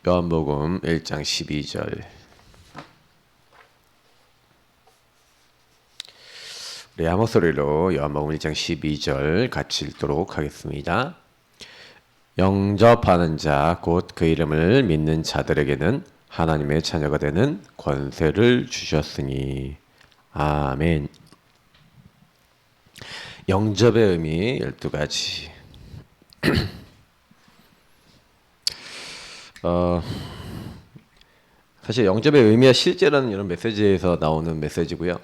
요한복음 1장 12절. 우리 한번 소리로 요한복음 1장 12절 같이 읽도록 하겠습니다. 영접하는 자 곧 그 이름을 믿는 자들에게는 하나님의 자녀가 되는 권세를 주셨으니. 아멘. 영접의 의미 12가지. 사실 영접의 의미와 실제라는 이런 메시지에서 나오는 메시지고요.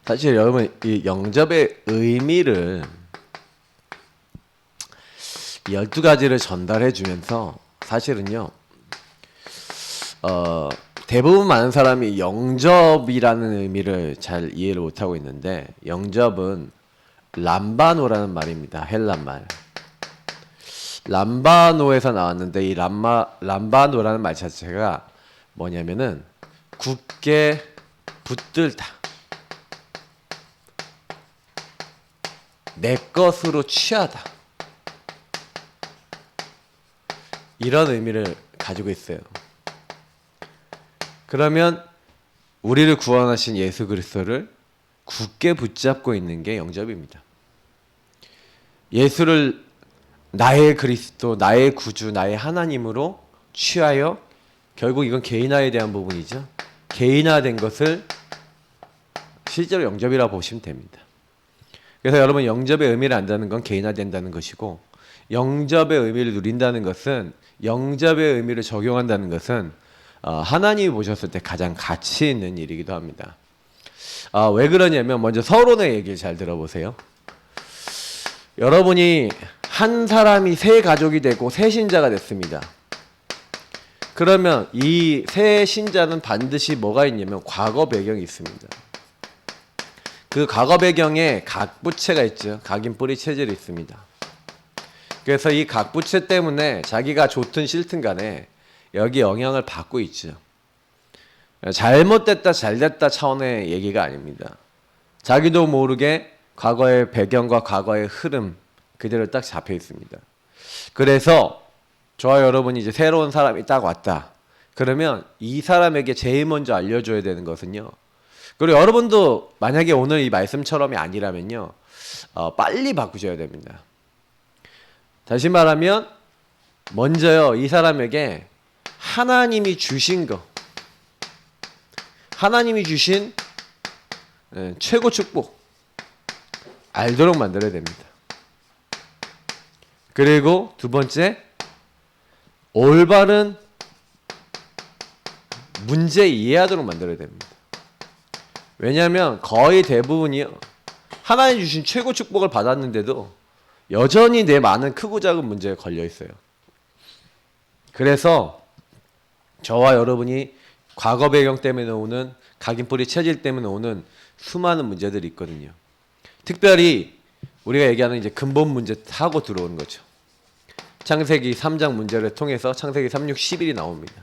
사실 여러분 이 영접의 의미를 12가지를 전달해 주면서 사실은요. 대부분 많은 사람이 영접이라는 의미를 잘 이해를 못하고 있는데, 영접은 람바노라는 말입니다. 헬란말. 람바노에서 나왔는데, 이 람바노라는 말 자체가 뭐냐면은 굳게 붙들다, 내 것으로 취하다, 이런 의미를 가지고 있어요. 그러면 우리를 구원하신 예수 그리스도를 굳게 붙잡고 있는 게 영접입니다. 예수를 나의 그리스도, 나의 구주, 나의 하나님으로 취하여, 결국 이건 개인화에 대한 부분이죠. 개인화된 것을 실제로 영접이라고 보시면 됩니다. 그래서 여러분, 영접의 의미를 안다는 건 개인화된다는 것이고, 영접의 의미를 누린다는 것은, 영접의 의미를 적용한다는 것은 하나님이 보셨을 때 가장 가치 있는 일이기도 합니다. 왜 그러냐면, 먼저 서론의 얘기를 잘 들어보세요. 여러분이 한 사람이 새 가족이 되고 새 신자가 됐습니다. 그러면 이 새 신자는 반드시 뭐가 있냐면 과거 배경이 있습니다. 그 과거 배경에 각부채가 있죠. 각인 뿌리 체질이 있습니다. 그래서 이 각부채 때문에 자기가 좋든 싫든 간에 여기 영향을 받고 있죠. 잘못됐다 잘됐다 차원의 얘기가 아닙니다. 자기도 모르게 과거의 배경과 과거의 흐름 그대로 딱 잡혀 있습니다. 그래서 저와 여러분이 이제 새로운 사람이 딱 왔다. 그러면 이 사람에게 제일 먼저 알려줘야 되는 것은요. 그리고 여러분도 만약에 오늘 이 말씀처럼이 아니라면요. 빨리 바꾸셔야 됩니다. 다시 말하면 먼저요. 이 사람에게 하나님이 주신 거, 하나님이 주신 최고 축복 알도록 만들어야 됩니다. 그리고 두 번째, 올바른 문제 이해하도록 만들어야 됩니다. 왜냐하면 거의 대부분이요, 하나님 주신 최고 축복을 받았는데도 여전히 내 많은 크고 작은 문제에 걸려 있어요. 그래서 저와 여러분이 과거 배경 때문에 오는, 각인뿌리 체질 때문에 오는 수많은 문제들이 있거든요. 특별히 우리가 얘기하는 이제 근본 문제 타고 들어오는 거죠. 창세기 3장 문제를 통해서 창세기 3, 6, 11이 나옵니다.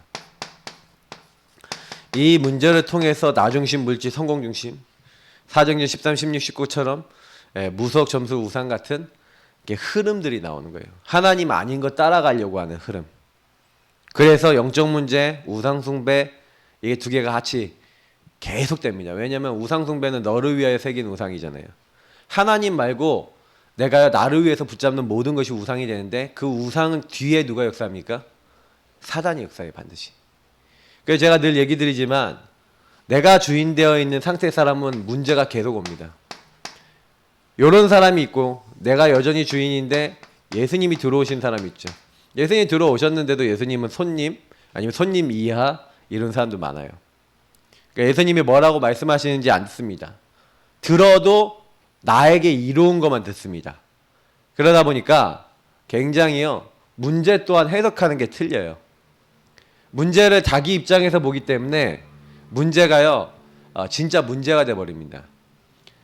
이 문제를 통해서 나중심, 물질, 성공중심, 사정전 13, 16, 19처럼 무속, 점수, 우상 같은 흐름들이 나오는 거예요. 하나님 아닌 거 따라가려고 하는 흐름. 그래서 영적 문제, 우상 숭배, 이게 두 개가 같이 계속됩니다. 왜냐하면 우상 숭배는 너를 위하여 새긴 우상이잖아요. 하나님 말고 내가 나를 위해서 붙잡는 모든 것이 우상이 되는데, 그 우상은 뒤에 누가 역사합니까? 사단이 역사해요, 반드시. 그래서 제가 늘 얘기 드리지만, 내가 주인 되어 있는 상태의 사람은 문제가 계속 옵니다. 이런 사람이 있고, 내가 여전히 주인인데 예수님이 들어오신 사람이 있죠. 예수님이 들어오셨는데도 예수님은 손님, 아니면 손님 이하, 이런 사람도 많아요. 그러니까 예수님이 뭐라고 말씀하시는지 안 듣습니다. 들어도 나에게 이로운 것만 듣습니다. 그러다 보니까 굉장히요, 문제 또한 해석하는 게 틀려요. 문제를 자기 입장에서 보기 때문에 문제가요, 진짜 문제가 돼버립니다.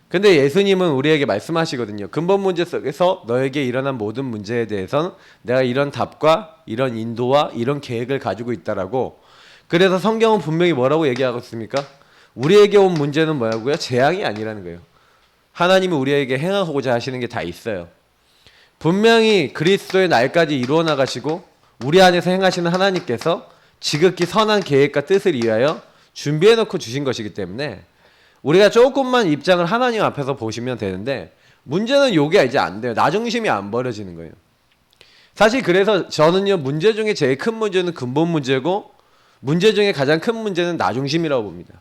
근데 예수님은 우리에게 말씀하시거든요. 근본 문제 속에서 너에게 일어난 모든 문제에 대해서는 내가 이런 답과 이런 인도와 이런 계획을 가지고 있다라고. 그래서 성경은 분명히 뭐라고 얘기하고 있습니까? 우리에게 온 문제는 뭐라고요? 재앙이 아니라는 거예요. 하나님이 우리에게 행하고자 하시는 게 다 있어요. 분명히 그리스도의 날까지 이루어 나가시고 우리 안에서 행하시는 하나님께서 지극히 선한 계획과 뜻을 위하여 준비해놓고 주신 것이기 때문에 우리가 조금만 입장을 하나님 앞에서 보시면 되는데, 문제는 요게 이제 안 돼요. 나 중심이 안 버려지는 거예요. 사실 그래서 저는요, 문제 중에 제일 큰 문제는 근본 문제고, 문제 중에 가장 큰 문제는 나 중심이라고 봅니다.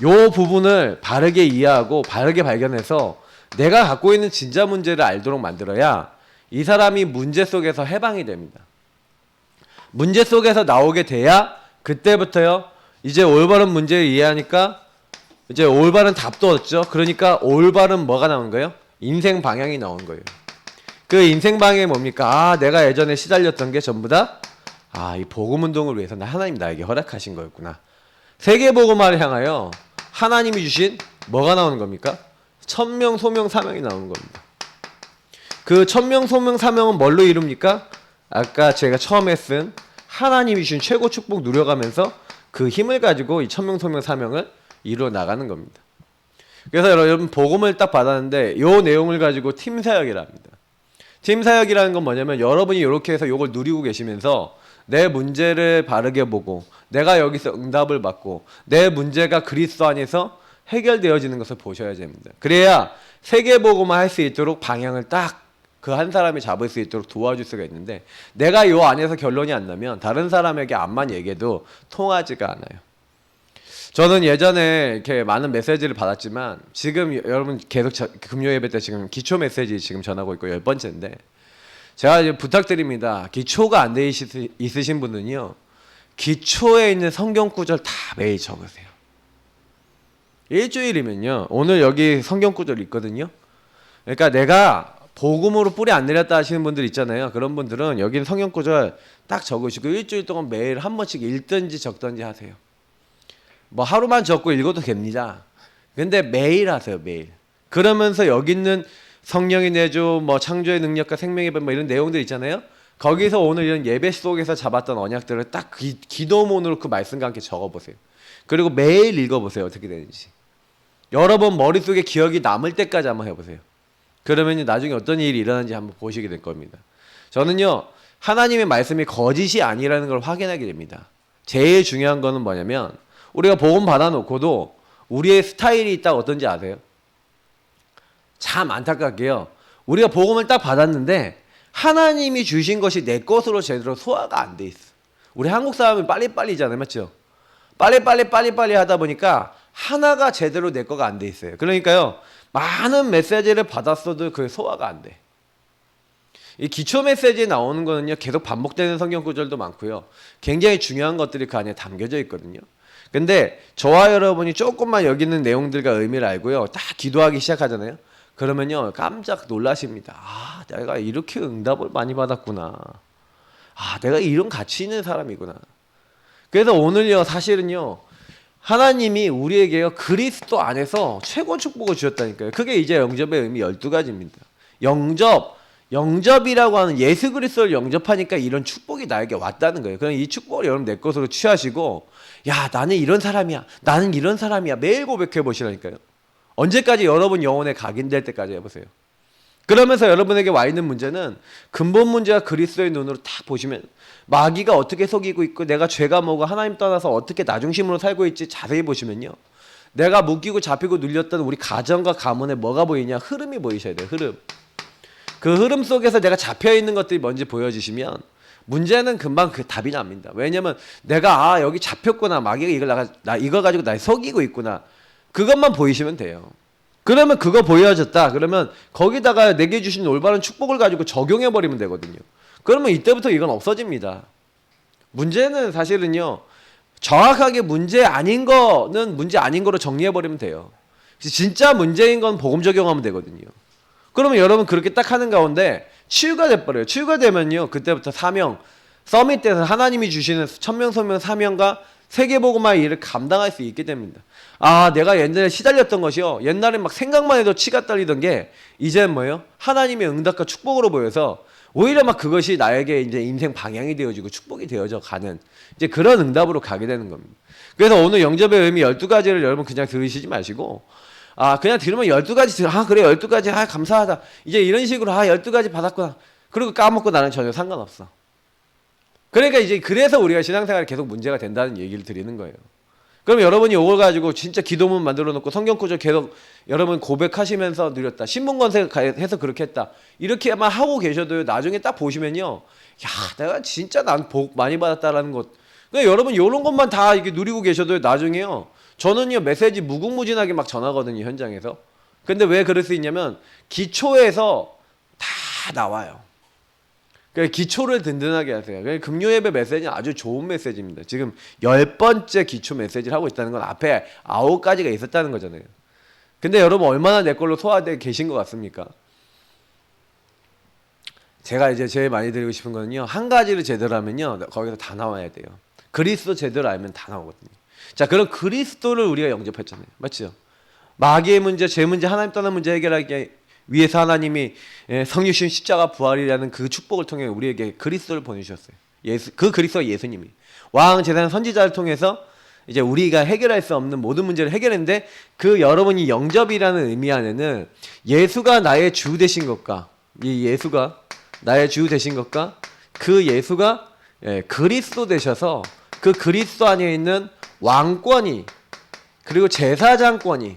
요 부분을 바르게 이해하고 바르게 발견해서 내가 갖고 있는 진짜 문제를 알도록 만들어야 이 사람이 문제 속에서 해방이 됩니다. 문제 속에서 나오게 돼야 그때부터요, 이제 올바른 문제를 이해하니까 이제 올바른 답도 얻죠. 그러니까 올바른 뭐가 나온 거예요? 인생 방향이 나온 거예요. 그 인생 방향이 뭡니까? 아, 내가 예전에 시달렸던 게 전부 다 이 복음 운동을 위해서 하나님 나에게 허락하신 거였구나. 세계 복음화를 향하여 하나님이 주신 뭐가 나오는 겁니까? 천명 소명 사명이 나오는 겁니다. 그 천명 소명 사명은 뭘로 이룹니까? 아까 제가 처음에 쓴 하나님이 주신 최고 축복 누려가면서 그 힘을 가지고 이 천명 소명 사명을 이루어 나가는 겁니다. 그래서 여러분 복음을 딱 받았는데 요 내용을 가지고 팀 사역이라 합니다. 팀 사역이라는 건 뭐냐면 여러분이 이렇게 해서 요걸 누리고 계시면서 내 문제를 바르게 보고 내가 여기서 응답을 받고 내 문제가 그리스도 안에서 해결되어지는 것을 보셔야 됩니다. 그래야 세계복음화 할 수 있도록 방향을 딱 그 한 사람이 잡을 수 있도록 도와줄 수가 있는데, 내가 요 안에서 결론이 안 나면 다른 사람에게 암만 얘기해도 통하지가 않아요. 저는 예전에 이렇게 많은 메시지를 받았지만 지금 여러분 계속 금요 예배 때 지금 기초 메시지 지금 전하고 있고 10번째인데, 제가 이제 부탁드립니다. 기초가 안 돼 있으신 분은요, 기초에 있는 성경 구절 다 매일 적으세요. 일주일이면요, 오늘 여기 성경 구절 있거든요. 그러니까 내가 복음으로 뿌리 안 내렸다 하시는 분들 있잖아요. 그런 분들은 여기 성경 구절 딱 적으시고 일주일 동안 매일 한 번씩 읽든지 적든지 하세요. 뭐 하루만 적고 읽어도 됩니다. 근데 매일 하세요, 매일. 그러면서 여기 있는 성령이 내줘, 뭐 창조의 능력과 생명의 법, 뭐 이런 내용들 있잖아요. 거기서 오늘 이런 예배 속에서 잡았던 언약들을 딱 기도문으로 그 말씀과 함께 적어보세요. 그리고 매일 읽어보세요, 어떻게 되는지. 여러분 머릿속에 기억이 남을 때까지 한번 해보세요. 그러면 나중에 어떤 일이 일어나는지 한번 보시게 될 겁니다. 저는요, 하나님의 말씀이 거짓이 아니라는 걸 확인하게 됩니다. 제일 중요한 거는 뭐냐면, 우리가 복음 받아놓고도 우리의 스타일이 딱 어떤지 아세요? 참 안타깝게요, 우리가 복음을 딱 받았는데 하나님이 주신 것이 내 것으로 제대로 소화가 안 돼 있어. 우리 한국 사람은 빨리빨리잖아요, 맞죠? 빨리빨리 하다 보니까 하나가 제대로 내 거가 안 돼 있어요. 그러니까요, 많은 메시지를 받았어도 그게 소화가 안 돼. 이 기초 메시지에 나오는 거는요, 계속 반복되는 성경 구절도 많고요, 굉장히 중요한 것들이 그 안에 담겨져 있거든요. 근데 저와 여러분이 조금만 여기 있는 내용들과 의미를 알고요, 딱 기도하기 시작하잖아요. 그러면요, 깜짝 놀라십니다. 아, 내가 이렇게 응답을 많이 받았구나. 아, 내가 이런 가치 있는 사람이구나. 그래서 오늘요, 사실은요, 하나님이 우리에게요, 그리스도 안에서 최고 축복을 주셨다니까요. 그게 이제 영접의 의미 12가지입니다. 영접이라고 하는 예수 그리스도를 영접하니까 이런 축복이 나에게 왔다는 거예요. 그럼 이 축복을 여러분 내 것으로 취하시고, 야, 나는 이런 사람이야, 나는 이런 사람이야, 매일 고백해 보시라니까요. 언제까지? 여러분 영혼에 각인될 때까지 해보세요. 그러면서 여러분에게 와 있는 문제는 근본 문제가 그리스도의 눈으로 딱 보시면, 마귀가 어떻게 속이고 있고 내가 죄가 뭐고 하나님 떠나서 어떻게 나 중심으로 살고 있지 자세히 보시면요, 내가 묶이고 잡히고 눌렸던 우리 가정과 가문에 뭐가 보이냐? 흐름이 보이셔야 돼요. 흐름. 그 흐름 속에서 내가 잡혀있는 것들이 뭔지 보여지시면 문제는 금방 그 답이 납니다. 왜냐면 내가 여기 잡혔구나, 마귀가 이걸 가지고 날 속이고 있구나, 그것만 보이시면 돼요. 그러면 그거 보여졌다, 그러면 거기다가 내게 주신 올바른 축복을 가지고 적용해버리면 되거든요. 그러면 이때부터 이건 없어집니다. 문제는 사실은요, 정확하게 문제 아닌 거는 문제 아닌 거로 정리해버리면 돼요. 진짜 문제인 건 복음 적용하면 되거든요. 그러면 여러분 그렇게 딱 하는 가운데 치유가 돼버려요. 치유가 되면요, 그때부터 사명, 서밋 때서 하나님이 주시는 천명 소명 사명과 세계복음화의 일을 감당할 수 있게 됩니다. 아, 내가 옛날에 시달렸던 것이요, 옛날에 막 생각만 해도 치가 떨리던 게 이제는 뭐예요? 하나님의 응답과 축복으로 보여서 오히려 막 그것이 나에게 이제 인생 방향이 되어지고 축복이 되어져 가는 이제 그런 응답으로 가게 되는 겁니다. 그래서 오늘 영접의 의미 12가지를 여러분 그냥 들으시지 마시고, 그냥 들으면 12가지 그래 12가지 감사하다, 이제 이런 식으로 12가지 받았구나, 그리고 까먹고 나는 전혀 상관없어. 그러니까 이제 그래서 우리가 신앙생활이 계속 문제가 된다는 얘기를 드리는 거예요. 그럼 여러분이 이걸 가지고 진짜 기도문 만들어 놓고 성경 구절 계속 여러분 고백하시면서 누렸다. 신분 건색해서 그렇게 했다. 이렇게만 하고 계셔도요. 나중에 딱 보시면요. 야, 내가 진짜 난 복 많이 받았다라는 것. 그러니까 여러분 이런 것만 다 이렇게 누리고 계셔도요. 나중에요. 저는요. 메시지 무궁무진하게 막 전하거든요. 현장에서. 근데 왜 그럴 수 있냐면 기초에서 다 나와요. 그러니까 기초를 든든하게 하세요. 그러니까 금요예배 메시지는 아주 좋은 메시지입니다. 지금 10번째 기초 메시지를 하고 있다는 건 앞에 9가지가 있었다는 거잖아요. 근데 여러분 얼마나 내 걸로 소화되어 계신 것 같습니까? 제가 이제 제일 많이 드리고 싶은 거는요. 한 가지를 제대로 하면요. 거기서 다 나와야 돼요. 그리스도 제대로 알면 다 나오거든요. 자, 그럼 그리스도를 우리가 영접했잖아요. 맞죠? 마귀의 문제, 죄 문제, 하나님 떠난 문제 해결하기 위해서 하나님이 성육신 십자가 부활이라는 그 축복을 통해 우리에게 그리스도를 보내주셨어요. 그 그리스도가 예수님이 왕 제사장 선지자를 통해서 이제 우리가 해결할 수 없는 모든 문제를 해결했는데 그 여러분이 영접이라는 의미 안에는 예수가 나의 주 되신 것과 이 예수가 나의 주 되신 것과 그 예수가 그리스도 되셔서 그 그리스도 안에 있는 왕권이 그리고 제사장권이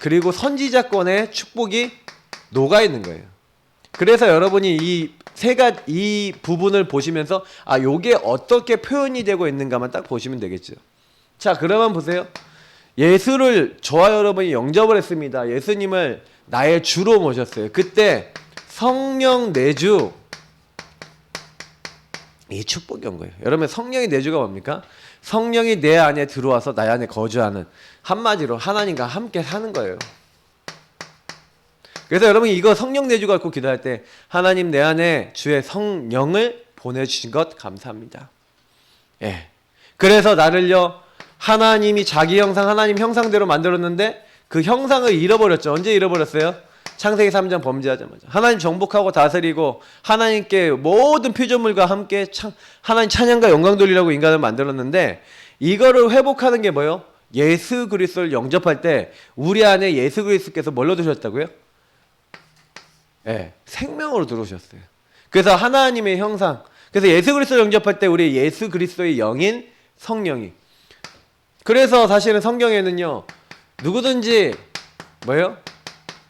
그리고 선지자권의 축복이 녹아 있는 거예요. 그래서 여러분이 이 부분을 보시면서 아, 요게 어떻게 표현이 되고 있는가만 딱 보시면 되겠죠. 자, 그러면 보세요. 예수를 저와 여러분이 영접을 했습니다. 예수님을 나의 주로 모셨어요. 그때 성령 내주 이 축복이 온 거예요. 여러분 성령의 내주가 뭡니까? 성령이 내 안에 들어와서 나 안에 거주하는 한마디로 하나님과 함께 사는 거예요. 그래서 여러분 이거 성령 내주 갖고 기도할 때 하나님 내 안에 주의 성령을 보내주신 것 감사합니다. 예. 그래서 나를요 하나님이 자기 형상 하나님 형상대로 만들었는데 그 형상을 잃어버렸죠. 언제 잃어버렸어요? 창세기 3장 범죄하자마자. 하나님 정복하고 다스리고 하나님께 모든 피조물과 함께 하나님 찬양과 영광 돌리라고 인간을 만들었는데 이거를 회복하는 게 뭐예요? 예수 그리스도를 영접할 때 우리 안에 예수 그리스도께서 뭘로 들어오셨다고요? 예, 생명으로 들어오셨어요. 그래서 하나님의 형상. 그래서 예수 그리스도를 영접할 때 우리 예수 그리스도의 영인 성령이. 그래서 사실은 성경에는요. 누구든지 뭐예요?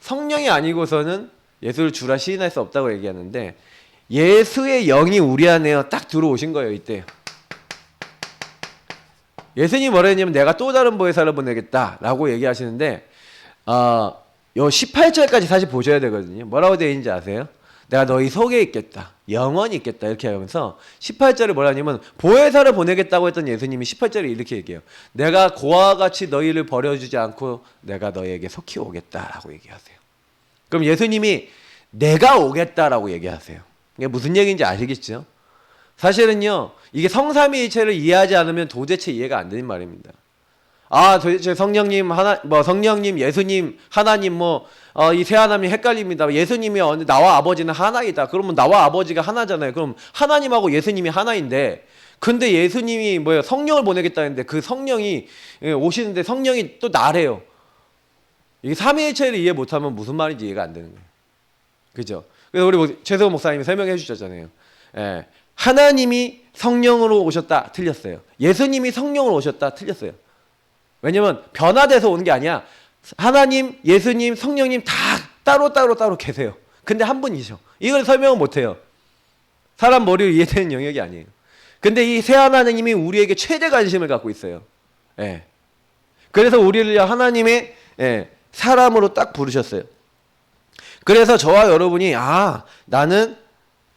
성령이 아니고서는 예수를 주라 시인할 수 없다고 얘기하는데 예수의 영이 우리 안에 딱 들어오신 거예요. 이때. 예수님이 뭐라 했냐면 내가 또 다른 보혜사를 보내겠다라고 얘기하시는데 요 18절까지 다시 보셔야 되거든요. 뭐라고 되어 있는지 아세요? 내가 너희 속에 있겠다. 영원히 있겠다. 이렇게 하면서 18절에 뭐라 하냐면 보혜사를 보내겠다고 했던 예수님이 18절에 이렇게 얘기해요. 내가 고아와 같이 너희를 버려주지 않고 내가 너희에게 속히 오겠다라고 얘기하세요. 그럼 예수님이 내가 오겠다라고 얘기하세요. 이게 무슨 얘기인지 아시겠죠? 사실은요. 이게 성삼위일체를 이해하지 않으면 도대체 이해가 안 되는 말입니다. 아, 도대체 성령님, 성령님, 예수님, 하나님, 이 세 하나님이 헷갈립니다. 예수님이 나와 아버지는 하나이다. 그러면 나와 아버지가 하나잖아요. 그럼 하나님하고 예수님이 하나인데, 근데 예수님이 성령을 보내겠다는데 그 성령이 오시는데 성령이 또 나래요. 이게 삼위일체를 이해 못하면 무슨 말인지 이해가 안 되는 거예요. 그죠? 그래서 우리 최세호 목사님이 설명해 주셨잖아요. 예. 하나님이 성령으로 오셨다. 틀렸어요. 예수님이 성령으로 오셨다. 틀렸어요. 왜냐면 변화돼서 오는 게 아니야. 하나님, 예수님, 성령님 다 따로 계세요. 근데 한 분이셔. 이걸 설명은 못해요. 사람 머리로 이해되는 영역이 아니에요. 근데 이 세 하나님이 우리에게 최대 관심을 갖고 있어요. 예. 그래서 우리를 하나님의 사람으로 딱 부르셨어요. 그래서 저와 여러분이 나는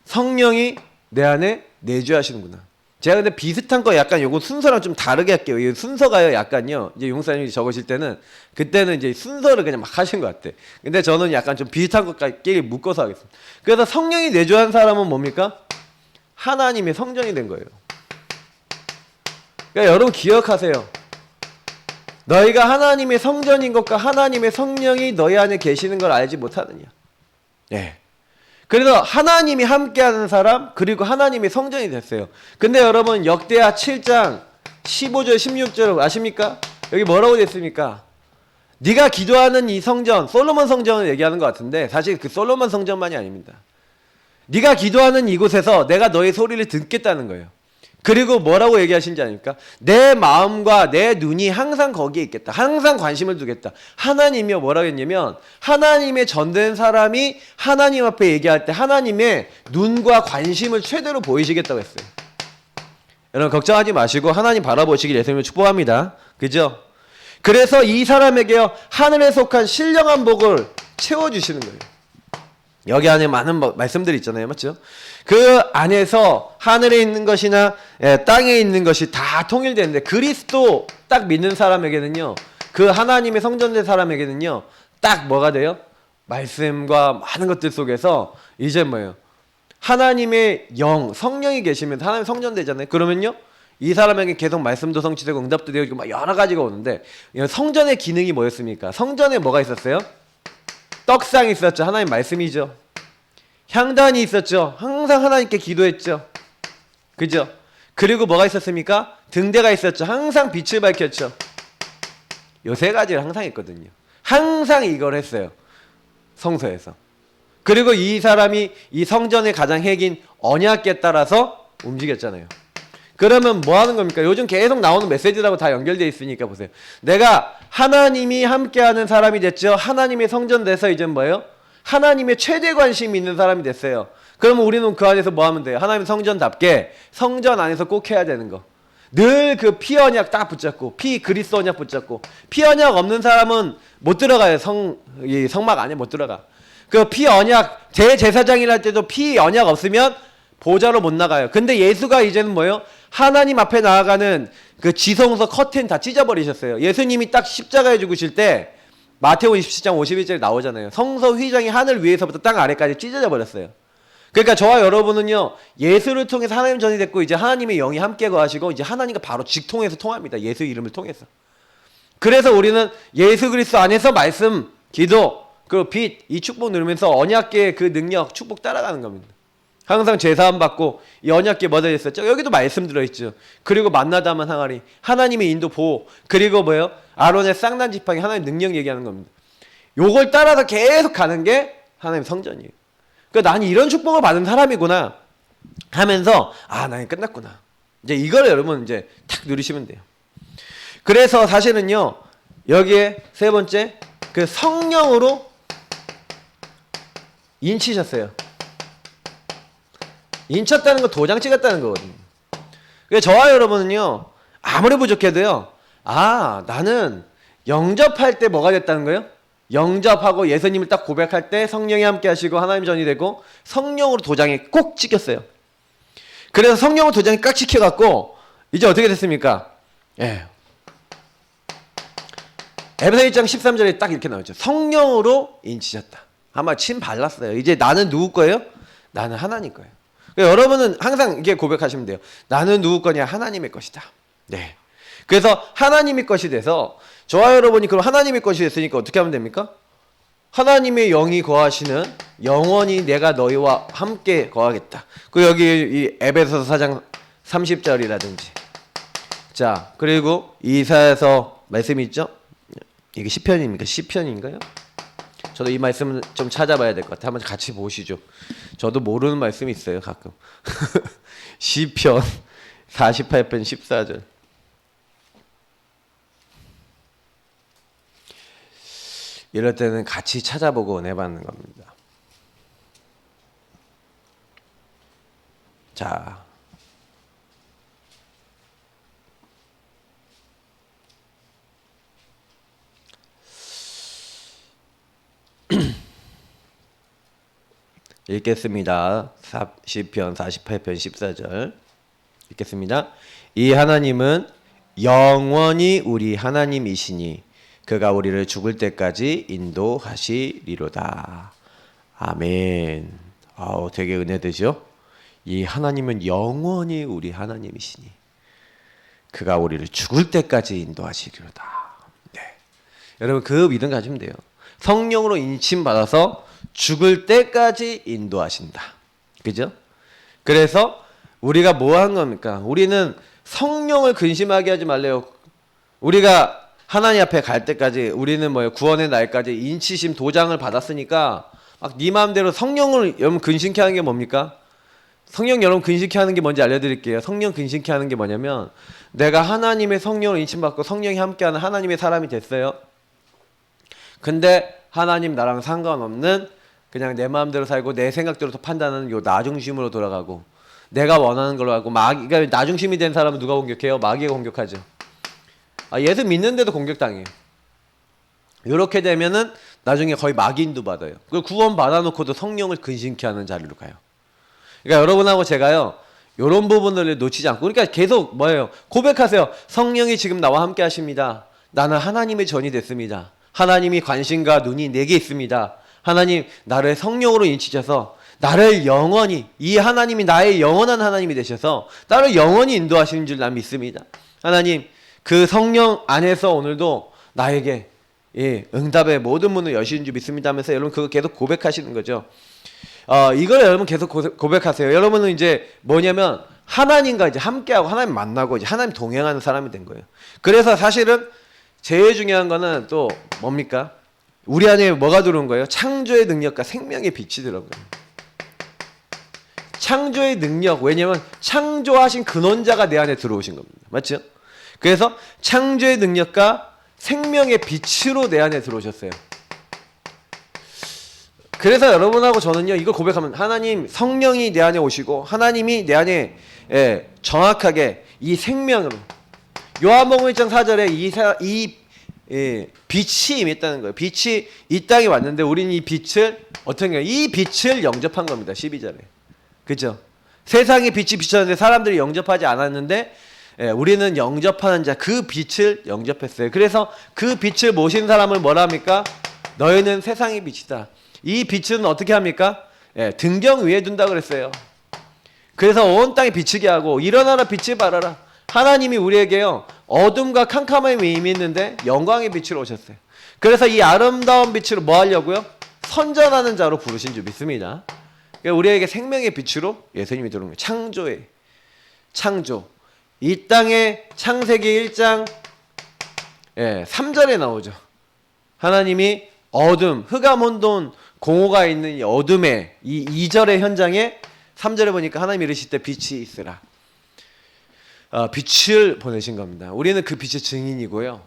성령이 내 안에 내주하시는구나. 제가 근데 비슷한 거 약간 요거 순서랑 좀 다르게 할게요. 이 순서가요 약간요. 이제 용사님이 적으실 때는 그때는 이제 순서를 그냥 막 하신 것 같아. 근데 저는 약간 좀 비슷한 것끼리 묶어서 하겠습니다. 그래서 성령이 내주한 사람은 뭡니까? 하나님의 성전이 된 거예요. 그러니까 여러분 기억하세요. 너희가 하나님의 성전인 것과 하나님의 성령이 너희 안에 계시는 걸 알지 못하느냐. 예. 그래서 하나님이 함께하는 사람 그리고 하나님의 성전이 됐어요. 근데 여러분 역대하 7장 15절 16절 아십니까? 여기 뭐라고 됐습니까? 네가 기도하는 이 성전 솔로몬 성전을 얘기하는 것 같은데 사실 그 솔로몬 성전만이 아닙니다. 네가 기도하는 이곳에서 내가 너의 소리를 듣겠다는 거예요. 그리고 뭐라고 얘기하신지 아닙니까? 내 마음과 내 눈이 항상 거기에 있겠다. 항상 관심을 두겠다. 하나님이요 뭐라고 했냐면 하나님의 전된 사람이 하나님 앞에 얘기할 때 하나님의 눈과 관심을 최대로 보이시겠다고 했어요. 여러분 걱정하지 마시고 하나님 바라보시길 예수님을 축복합니다. 그죠? 그래서 이 사람에게요 하늘에 속한 신령한 복을 채워주시는 거예요. 여기 안에 많은 말씀들이 있잖아요. 맞죠? 그 안에서 하늘에 있는 것이나 땅에 있는 것이 다 통일되는데 그리스도 딱 믿는 사람에게는요 그 하나님의 성전된 사람에게는요 딱 뭐가 돼요? 말씀과 많은 것들 속에서 이제 뭐예요? 하나님의 영, 성령이 계시면 하나님 성전되잖아요. 그러면요 이 사람에게 계속 말씀도 성취되고 응답도 되고 막 여러 가지가 오는데 성전의 기능이 뭐였습니까? 성전에 뭐가 있었어요? 떡상이 있었죠. 하나님 말씀이죠. 향단이 있었죠. 항상 하나님께 기도했죠. 그죠? 그리고 뭐가 있었습니까? 등대가 있었죠. 항상 빛을 밝혔죠. 요 세 가지를 항상 했거든요. 항상 이걸 했어요. 성소에서. 그리고 이 사람이 이 성전의 가장 핵인 언약궤에 따라서 움직였잖아요. 그러면 뭐 하는 겁니까? 요즘 계속 나오는 메시지라고 다 연결되어 있으니까 보세요. 내가 하나님이 함께하는 사람이 됐죠. 하나님의 성전 돼서 이제 뭐예요? 하나님의 최대 관심이 있는 사람이 됐어요. 그러면 우리는 그 안에서 뭐 하면 돼요? 하나님의 성전답게 성전 안에서 꼭 해야 되는 거. 늘 그 피 언약 딱 붙잡고 피 그리스도 언약 붙잡고 피 언약 없는 사람은 못 들어가요. 이 성막 안에 못 들어가. 그 피 언약 대제사장이라 할 때도 피 언약 없으면 보좌로 못 나가요. 근데 예수가 이제는 뭐예요? 하나님 앞에 나아가는 그 지성소 커튼 다 찢어버리셨어요. 예수님이 딱 십자가에 죽으실 때 마태복음 27장 51절에 나오잖아요. 성소 휘장이 하늘 위에서부터 땅 아래까지 찢어져 버렸어요. 그러니까 저와 여러분은요 예수를 통해서 하나님 전이 됐고 이제 하나님의 영이 함께 거하시고 이제 하나님과 바로 직통해서 통합니다. 예수 이름을 통해서. 그래서 우리는 예수 그리스도 안에서 말씀, 기도, 그 빛, 이 축복 누리면서 언약궤의 그 능력, 축복 따라가는 겁니다. 항상 제사함 받고 이 언약궤 뭐가 있었죠? 여기도 말씀 들어있죠. 그리고 만나다만 항아리, 하나님의 인도 보호, 그리고 뭐예요? 아론의 쌍난 지팡이, 하나님 능력 얘기하는 겁니다. 요걸 따라서 계속 가는 게 하나님 성전이에요. 그러니까 나는 이런 축복을 받은 사람이구나 하면서 아 나는 끝났구나. 이제 이걸 여러분 이제 탁 누리시면 돼요. 그래서 사실은요 여기에 세 번째 그 성령으로 인치셨어요. 인쳤다는 거 도장 찍었다는 거거든요. 그러니까 저와 여러분은요 아무리 부족해도요 아 나는 영접할 때 뭐가 됐다는 거예요? 영접하고 예수님을 딱 고백할 때 성령이 함께 하시고 하나님 전이 되고 성령으로 도장에 꼭 찍혔어요. 그래서 성령으로 도장에 꽉 찍혀갖고 이제 어떻게 됐습니까? 예. 에베소 1장 13절에 딱 이렇게 나오죠. 성령으로 인치셨다. 아마 침 발랐어요. 이제 나는 누구 거예요? 나는 하나님 거예요. 그러니까 여러분은 항상 이게 고백하시면 돼요. 나는 누구 거냐? 하나님의 것이다. 네. 그래서 하나님의 것이 돼서 저와 여러분이 그럼 하나님의 것이 됐으니까 어떻게 하면 됩니까? 하나님의 영이 거하시는 영원히 내가 너희와 함께 거하겠다. 그 여기 이 에베소서 4장 30절이라든지 자 그리고 이사야서 말씀이 있죠? 이게 시편입니까? 시편인가요? 저도 이 말씀을 좀 찾아봐야 될 것 같아요. 한번 같이 보시죠. 저도 모르는 말씀이 있어요 가끔. 시편 48편 14절 이럴 때는 같이 찾아보고 은혜받는 겁니다. 자 읽겠습니다. 시편 48편 14절 읽겠습니다. 이 하나님은 영원히 우리 하나님이시니 그가 우리를 죽을 때까지 인도하시리로다. 아멘. 아우 되게 은혜되죠? 이 하나님은 영원히 우리 하나님이시니 그가 우리를 죽을 때까지 인도하시리로다. 네. 여러분 그 믿음 가지면 돼요. 성령으로 인침받아서 죽을 때까지 인도하신다. 그죠? 그래서 우리가 뭐 한 겁니까? 우리는 성령을 근심하게 하지 말래요. 우리가 하나님 앞에 갈 때까지 우리는 뭐예요? 구원의 날까지 인치심 도장을 받았으니까 막 네 마음대로 성령을 여러분 근심케 하는 게 뭡니까? 성령 여러분 근식케 하는 게 뭔지 알려드릴게요. 성령 근식케 하는 게 뭐냐면 내가 하나님의 성령을 인침받고 성령이 함께하는 하나님의 사람이 됐어요. 근데 하나님 나랑 상관없는 그냥 내 마음대로 살고 내 생각대로 판단하는 요 나중심으로 돌아가고 내가 원하는 걸로 하고 그러니까 나중심이 된 사람은 누가 공격해요? 마귀가 공격하죠. 예수 믿는데도 공격당해요. 이렇게 되면은 나중에 거의 마귀인도 받아요. 그 구원 받아놓고도 성령을 근심케 하는 자리로 가요. 그러니까 여러분하고 제가요 이런 부분을 놓치지 않고 그러니까 계속 뭐예요? 고백하세요. 성령이 지금 나와 함께 하십니다. 나는 하나님의 전이 됐습니다. 하나님이 관심과 눈이 내게 있습니다. 하나님 나를 성령으로 인치셔서 나를 영원히 이 하나님이 나의 영원한 하나님이 되셔서 나를 영원히 인도하시는 줄 난 믿습니다. 하나님 그 성령 안에서 오늘도 나에게 응답의 모든 문을 여시는 줄 믿습니다 하면서 여러분 그거 계속 고백하시는 거죠. 이걸 여러분 계속 고백하세요. 여러분은 이제 뭐냐면 하나님과 이제 함께하고 하나님 만나고 이제 하나님 동행하는 사람이 된 거예요. 그래서 사실은 제일 중요한 거는 또 뭡니까? 우리 안에 뭐가 들어온 거예요? 창조의 능력과 생명의 빛이 들어온 거예요. 창조의 능력, 왜냐면 창조하신 근원자가 내 안에 들어오신 겁니다. 맞죠? 그래서 창조의 능력과 생명의 빛으로 내 안에 들어오셨어요. 그래서 여러분하고 저는요 이걸 고백하면 하나님 성령이 내 안에 오시고 하나님이 내 안에 정확하게 이 생명으로 요한복음 1장 4절에 이 빛이 임했다는 거예요. 빛이 이 땅에 왔는데 우리는 이 빛을 어떻게 해요? 이 빛을 영접한 겁니다. 12절에. 그죠? 세상에 빛이 비쳤는데 사람들이 영접하지 않았는데 우리는 영접하는 자 그 빛을 영접했어요. 그래서 그 빛을 모신 사람을 뭐라 합니까? 너희는 세상의 빛이다. 이 빛은 어떻게 합니까? 등경 위에 둔다 그랬어요. 그래서 온 땅에 비치게 하고 일어나라 빛을 발하라. 하나님이 우리에게요 어둠과 캄캄함이 임했는데 영광의 빛으로 오셨어요. 그래서 이 아름다운 빛으로 뭐 하려고요? 선전하는 자로 부르신 줄 믿습니다. 우리에게 생명의 빛으로 예수님이 들어온 거예요. 창조. 이 땅에 창세기 1장 3절에 나오죠. 하나님이 어둠, 흑암, 혼돈, 공허가 있는 이 어둠의 이 2절의 현장에 3절에 보니까 하나님이 이르실 때 빛이 있으라. 빛을 보내신 겁니다. 우리는 그 빛의 증인이고요.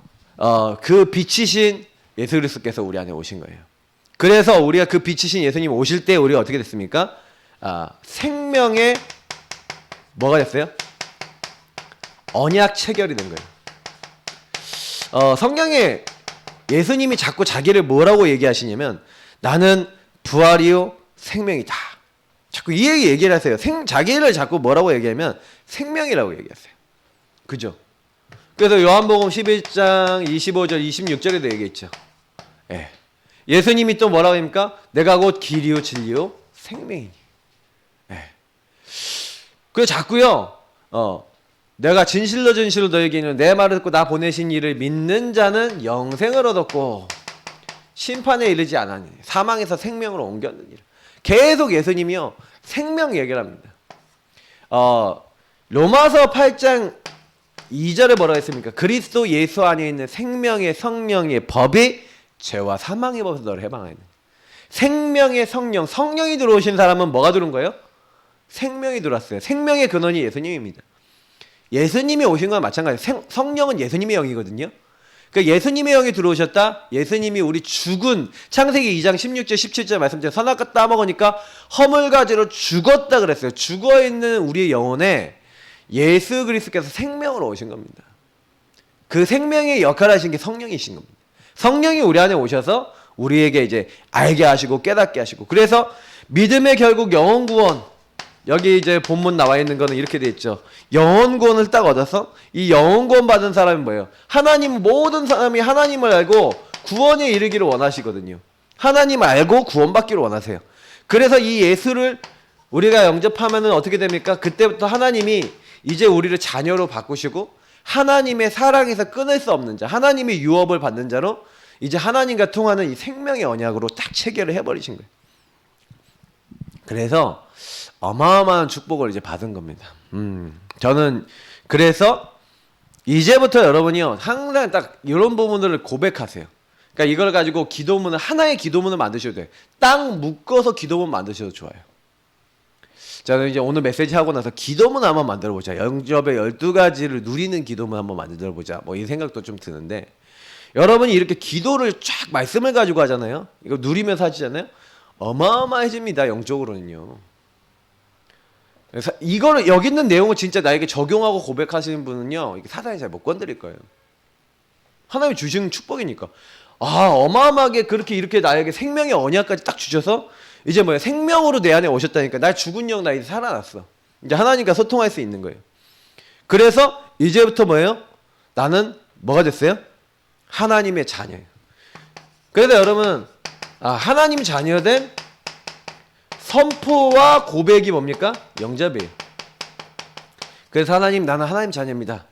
그 빛이신 예수 그리스도께서 우리 안에 오신 거예요. 그래서 우리가 그 빛이신 예수님 오실 때 우리가 어떻게 됐습니까? 생명의 뭐가 됐어요? 언약 체결이 된 거예요. 성경에 예수님이 자꾸 자기를 뭐라고 얘기하시냐면 나는 부활이요 생명이다. 자꾸 이 얘기를 하세요. 자기를 자꾸 뭐라고 얘기하면 생명이라고 얘기하세요. 그죠? 그래서 요한복음 11장 25절 26절에도 얘기했죠. 예수님이 또 뭐라고 합니까? 내가 곧 길이요 진리요 생명이니. 그래서 자꾸요 내가 진실로 너에게 이르노니 내 말을 듣고 나 보내신 이를 믿는 자는 영생을 얻었고 심판에 이르지 않았니 사망에서 생명으로 옮겼느니라. 계속 예수님이요 생명 얘기를 합니다. 로마서 8장 2절에 뭐라고 했습니까? 그리스도 예수 안에 있는 생명의 성령의 법이 죄와 사망의 법에서 너를 해방하는. 생명의 성령이 들어오신 사람은 뭐가 들어온 거예요? 생명이 들어왔어요. 생명의 근원이 예수님입니다. 예수님이 오신 건 마찬가지예요. 성령은 예수님의 영이거든요. 그러니까 예수님의 영이 들어오셨다. 예수님이 우리 죽은 창세기 2장 16절 17절 말씀대로 선악과 따먹으니까 허물가지로 죽었다 그랬어요. 죽어있는 우리의 영혼에 예수 그리스도께서 생명으로 오신 겁니다. 그 생명의 역할을 하신 게 성령이신 겁니다. 성령이 우리 안에 오셔서 우리에게 이제 알게 하시고 깨닫게 하시고 그래서 믿음의 결국 영혼 구원 여기 이제 본문 나와 있는 거는 이렇게 돼 있죠. 영혼 구원을 딱 얻어서 이 영혼 구원 받은 사람이 뭐예요? 하나님 모든 사람이 하나님을 알고 구원에 이르기를 원하시거든요. 하나님 알고 구원받기를 원하세요. 그래서 이 예수를 우리가 영접하면은 어떻게 됩니까? 그때부터 하나님이 이제 우리를 자녀로 바꾸시고 하나님의 사랑에서 끊을 수 없는 자, 하나님의 유업을 받는 자로 이제 하나님과 통하는 이 생명의 언약으로 딱 체결을 해버리신 거예요. 그래서 어마어마한 축복을 이제 받은 겁니다. 저는 그래서 이제부터 여러분이요 항상 딱 이런 부분들을 고백하세요. 그러니까 이걸 가지고 기도문을 하나의 기도문을 만드셔도 돼요. 딱 묶어서 기도문 만드셔도 좋아요. 자, 이제 오늘 메시지 하고 나서 기도문 한번 만들어 보자. 영접의 12가지를 누리는 기도문 한번 만들어 보자. 뭐 이 생각도 좀 드는데, 여러분이 이렇게 기도를 쫙 말씀을 가지고 하잖아요. 이거 누리면서 하시잖아요. 어마어마해집니다. 영적으로는요. 그래서 이거를 여기 있는 내용을 진짜 나에게 적용하고 고백하시는 분은요, 이게 사단이 잘 못 건드릴 거예요. 하나님이 주시는 축복이니까. 아, 어마어마하게 그렇게 이렇게 나에게 생명의 언약까지 딱 주셔서 이제 뭐야, 생명으로 내 안에 오셨다니까. 나 죽은 영 나 이제 살아났어. 이제 하나님과 소통할 수 있는 거예요. 그래서 이제부터 뭐예요? 나는 뭐가 됐어요? 하나님의 자녀예요. 그래서 여러분, 하나님 자녀된 선포와 고백이 뭡니까? 영접이에요. 그래서 하나님, 나는 하나님 자녀입니다.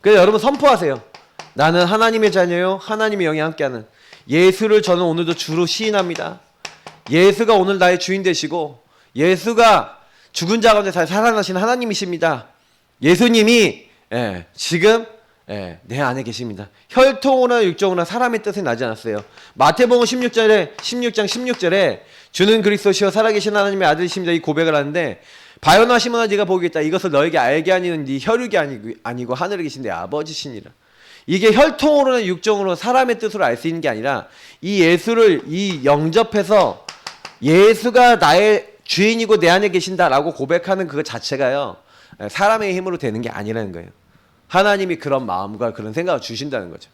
그래서 여러분 선포하세요. 나는 하나님의 자녀요, 하나님의 영이 함께하는. 예수를 저는 오늘도 주로 시인합니다. 예수가 오늘 나의 주인 되시고, 예수가 죽은 자 가운데 살아나신 하나님이십니다. 예수님이 지금 내 안에 계십니다. 혈통으로나 육정으로나 사람의 뜻이 나지 않았어요. 마태복음 16장 16절에 주는 그리스도시요 살아계신 하나님의 아들이십니다, 이 고백을 하는데, 바요나 시몬아 네가 보겠다. 이것을 너에게 알게 하니는 네 혈육이 아니고 하늘에 계신 내 아버지시니라. 이게 혈통으로나 육정으로 사람의 뜻으로 알 수 있는 게 아니라, 이 예수를 영접해서 예수가 나의 주인이고 내 안에 계신다라고 고백하는 그것 자체가요, 사람의 힘으로 되는 게 아니라는 거예요. 하나님이 그런 마음과 그런 생각을 주신다는 거죠.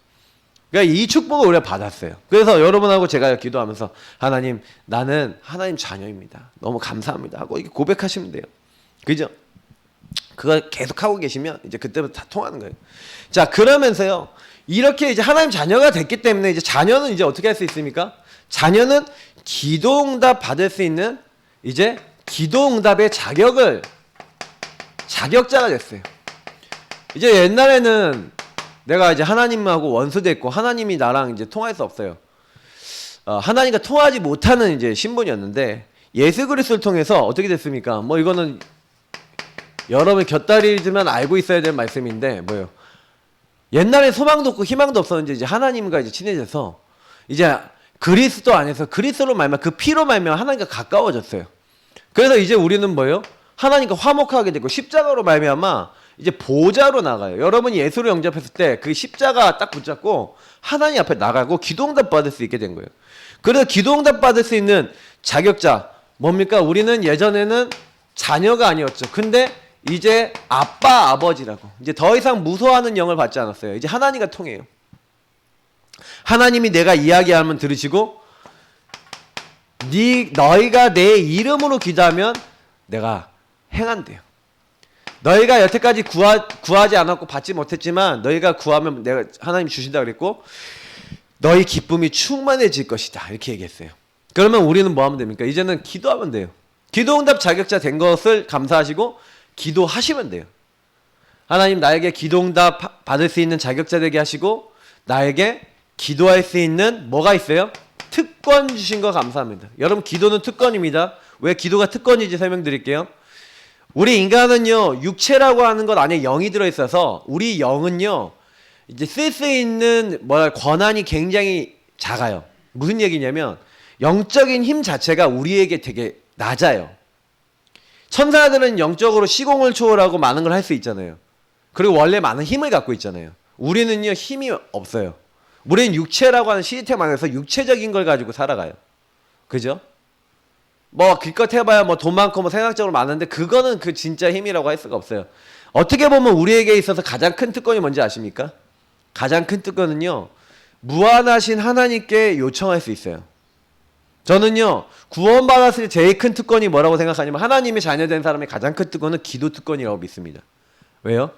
그러니까 이 축복을 우리가 받았어요. 그래서 여러분하고 제가 기도하면서, 하나님, 나는 하나님 자녀입니다. 너무 감사합니다 하고 이렇게 고백하시면 돼요. 그죠? 그걸 계속 하고 계시면 이제 그때부터 다 통하는 거예요. 자, 그러면서요, 이렇게 이제 하나님 자녀가 됐기 때문에 이제 자녀는 이제 어떻게 할 수 있습니까? 자녀는 기도응답 받을 수 있는 이제 기도응답의 자격자가 됐어요. 이제 옛날에는 내가 이제 하나님하고 원수됐고 하나님이 나랑 이제 통할 수 없어요. 하나님과 통하지 못하는 이제 신분이었는데, 예수 그리스도를 통해서 어떻게 됐습니까? 뭐 이거는 여러분 곁다리지만 알고 있어야 될 말씀인데, 뭐요? 옛날에 소망도 없고 희망도 없었는데 이제 하나님과 이제 친해져서 이제 그리스도 안에서 그리스도로 말미암아 그 피로 말미암아 하나님과 가까워졌어요. 그래서 이제 우리는 뭐요? 하나님과 화목하게 되고 십자가로 말미암아 이제 보좌로 나가요. 여러분이 예수를 영접했을 때 그 십자가 딱 붙잡고 하나님 앞에 나가고 기도응답 받을 수 있게 된 거예요. 그래서 기도응답 받을 수 있는 자격자 뭡니까? 우리는 예전에는 자녀가 아니었죠. 근데 이제 아빠, 아버지라고, 이제 더 이상 무서워하는 영을 받지 않았어요. 이제 하나님과 통해요. 하나님이 내가 이야기하면 들으시고, 너희가 내 이름으로 기도하면 내가 행한대요. 너희가 여태까지 구하지 않았고 받지 못했지만 너희가 구하면 내가 하나님 주신다 그랬고, 너희 기쁨이 충만해질 것이다, 이렇게 얘기했어요. 그러면 우리는 뭐 하면 됩니까? 이제는 기도하면 돼요. 기도응답 자격자 된 것을 감사하시고 기도하시면 돼요. 하나님, 나에게 기도응답 받을 수 있는 자격자 되게 하시고 나에게 기도할 수 있는 뭐가 있어요? 특권 주신 거 감사합니다. 여러분, 기도는 특권입니다. 왜 기도가 특권인지 설명드릴게요. 우리 인간은요, 육체라고 하는 것 안에 영이 들어있어서 우리 영은요, 이제 쓸 수 있는 권한이 굉장히 작아요. 무슨 얘기냐면 영적인 힘 자체가 우리에게 되게 낮아요. 천사들은 영적으로 시공을 초월하고 많은 걸 할 수 있잖아요. 그리고 원래 많은 힘을 갖고 있잖아요. 우리는요, 힘이 없어요. 우리는 육체라고 하는 시스템 안에서 육체적인 걸 가지고 살아가요. 그죠? 뭐 기껏 해봐야 뭐 돈 많고 뭐 생각적으로 많은데 그거는 그 진짜 힘이라고 할 수가 없어요. 어떻게 보면 우리에게 있어서 가장 큰 특권이 뭔지 아십니까? 가장 큰 특권은요, 무한하신 하나님께 요청할 수 있어요. 저는요, 구원받았을 때 제일 큰 특권이 뭐라고 생각하냐면, 하나님의 자녀된 사람의 가장 큰 특권은 기도 특권이라고 믿습니다. 왜요?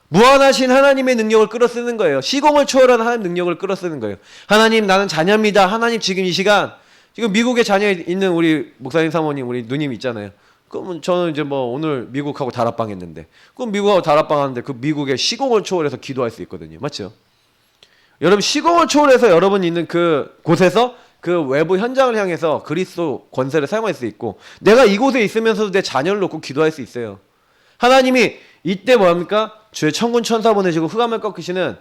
무한하신 하나님의 능력을 끌어쓰는 거예요. 시공을 초월한 하나님 능력을 끌어쓰는 거예요. 하나님, 나는 자녀입니다. 하나님, 지금 이 시간, 지금 미국에 자녀 있는 우리 목사님 사모님, 우리 누님 있잖아요. 그러면 저는 이제 뭐 오늘 미국하고 다락방 했는데, 그럼 미국하고 다락방 하는데 그 미국의 시공을 초월해서 기도할 수 있거든요. 맞죠? 여러분, 시공을 초월해서 여러분이 있는 그 곳에서 그 외부 현장을 향해서 그리스도 권세를 사용할 수 있고, 내가 이곳에 있으면서도 내 자녀를 놓고 기도할 수 있어요. 하나님이 이때 뭐합니까? 주의 천군 천사 보내시고 흑암을 꺾으시는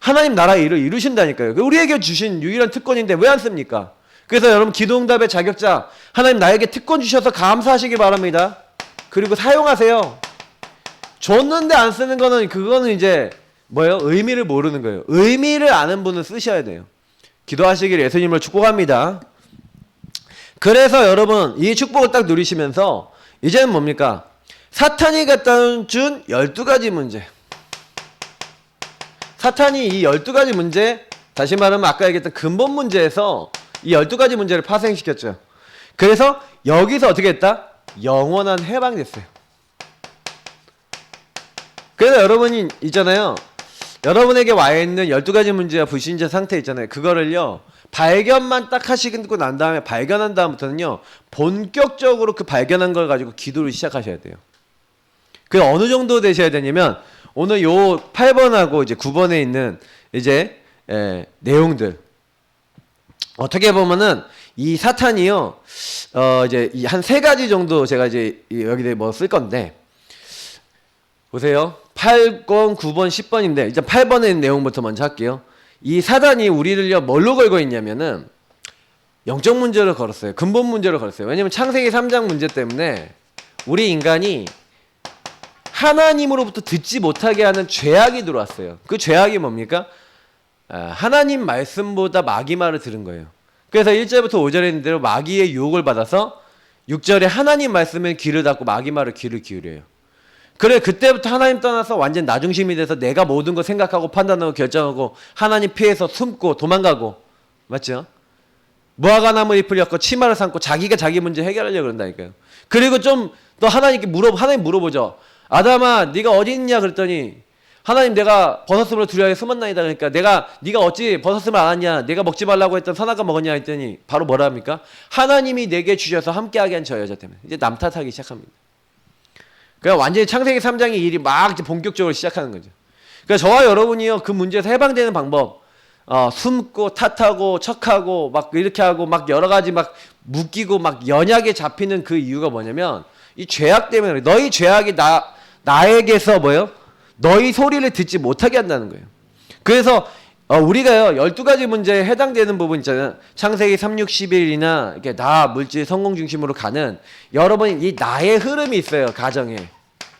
하나님 나라의 일을 이루신다니까요. 우리에게 주신 유일한 특권인데 왜 안 씁니까? 그래서 여러분, 기도응답의 자격자, 하나님 나에게 특권 주셔서 감사하시기 바랍니다. 그리고 사용하세요. 줬는데 안 쓰는 거는 그거는 이제 뭐예요? 의미를 모르는 거예요. 의미를 아는 분은 쓰셔야 돼요. 기도하시길 예수님을 축복합니다. 그래서 여러분 이 축복을 딱 누리시면서 이제는 뭡니까? 사탄이 갖다 준 12가지 문제. 사탄이 이 12가지 문제, 다시 말하면 아까 얘기했던 근본 문제에서 이 12가지 문제를 파생시켰죠. 그래서 여기서 어떻게 했다? 영원한 해방됐어요. 그래서 여러분이 있잖아요. 여러분에게 와 있는 12가지 문제와 불신자 상태 있잖아요. 그거를요. 발견만 딱 하시고 난 다음에 발견한 다음부터는요. 본격적으로 그 발견한 걸 가지고 기도를 시작하셔야 돼요. 그 어느 정도 되셔야 되냐면 오늘 요 8번하고 이제 9번에 있는 이제 내용들 어떻게 보면은 이 사탄이요. 이제 한 3가지 정도 제가 이제 여기에 뭐 쓸 건데 보세요. 8번, 9번, 10번인데 일단 8번에 있는 내용부터 먼저 할게요. 이 사단이 우리를요 뭘로 걸고 있냐면은 영적 문제를 걸었어요. 근본 문제를 걸었어요. 왜냐면 창세기 3장 문제 때문에 우리 인간이 하나님으로부터 듣지 못하게 하는 죄악이 들어왔어요. 그 죄악이 뭡니까? 하나님 말씀보다 마귀 말을 들은 거예요. 그래서 1절부터 5절에 있는 대로 마귀의 유혹을 받아서 6절에 하나님 말씀에 귀를 닫고 마귀 말을 귀를 기울여요. 그래 그때부터 하나님 떠나서 완전 나중심이 돼서 내가 모든 거 생각하고 판단하고 결정하고 하나님 피해서 숨고 도망가고 맞죠? 무화과나무 잎을 엮고 치마를 삼고 자기가 자기 문제 해결하려고 그런다니까요. 그리고 좀 또 하나님께 하나님 물어보죠. 아담아 네가 어디 있냐 그랬더니 하나님 내가 벗었음을 두려워해 숨었나이다. 그러니까 네가 어찌 벗었음을 안 하냐, 내가 먹지 말라고 했던 선악과 먹었냐 했더니 바로 뭐라 합니까? 하나님이 내게 주셔서 함께하게 한 저 여자 때문에. 이제 남 탓하기 시작합니다. 그러니까 완전히 창세기 3장의 일이 막 이제 본격적으로 시작하는 거죠. 그러니까 저와 여러분이요 그 문제에서 해방되는 방법 숨고 탓하고 척하고 막 이렇게 하고 막 여러 가지 막 묶이고 막 연약에 잡히는 그 이유가 뭐냐면 이 죄악 때문에 그래. 너희 죄악이 나에게서 뭐예요? 너희 소리를 듣지 못하게 한다는 거예요. 그래서 우리가요 12가지 문제에 해당되는 부분 있잖아요. 창세기 3, 6, 11이나 이렇게 나 물질 성공 중심으로 가는 여러분 이 나의 흐름이 있어요. 가정에.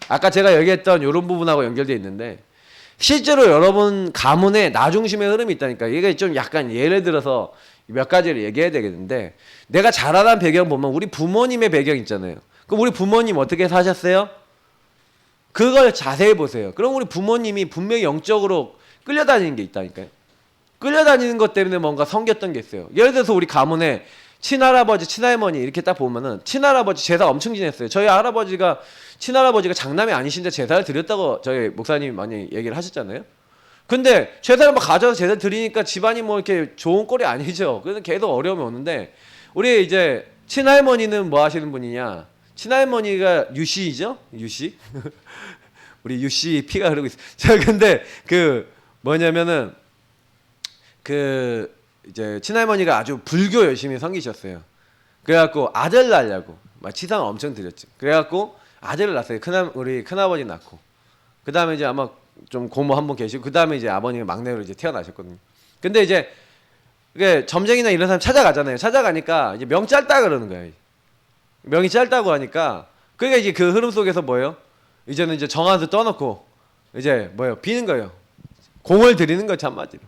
아까 제가 얘기했던 이런 부분하고 연결되어 있는데 실제로 여러분 가문에 나 중심의 흐름이 있다니까. 이게 좀 약간 예를 들어서 몇 가지를 얘기해야 되겠는데 내가 자라난 배경 보면 우리 부모님의 배경 있잖아요. 그럼 우리 부모님 어떻게 사셨어요? 그걸 자세히 보세요. 그럼 우리 부모님이 분명히 영적으로 끌려다니는 게 있다니까요. 끌려다니는 것 때문에 뭔가 섬겼던 게 있어요. 예를 들어서 우리 가문에 친할아버지, 친할머니 이렇게 딱 보면은 친할아버지 제사 엄청 지냈어요. 저희 친할아버지가 장남이 아니신데 제사를 드렸다고 저희 목사님이 많이 얘기를 하셨잖아요. 근데 제사를 막 가져서 제사 드리니까 집안이 뭐 이렇게 좋은 꼴이 아니죠. 그래서 계속 어려움이 오는데 우리 이제 친할머니는 뭐 하시는 분이냐? 친할머니가 유씨이죠? 유씨? 우리 유씨 피가 흐르고 있어요. 자, 근데 그 뭐냐면은 그 이제 친할머니가 아주 불교 열심히 섬기셨어요. 그래갖고 아들 낳으려고 막 치상 엄청 드렸죠. 그래갖고 아들을 낳았어요. 우리 큰아버지 낳고 그 다음에 이제 아마 좀 고모 한 분 계시고 그 다음에 이제 아버님이 막내로 이제 태어나셨거든요. 근데 이제 이게 점쟁이나 이런 사람 찾아가잖아요. 찾아가니까 이제 명 짧다 그러는 거예요. 명이 짧다고 하니까 그러니까 이제 그 흐름 속에서 뭐예요? 이제는 이제 정한수 떠놓고 이제 뭐예요? 비는 거예요. 공을 들이는 거죠 한마디로.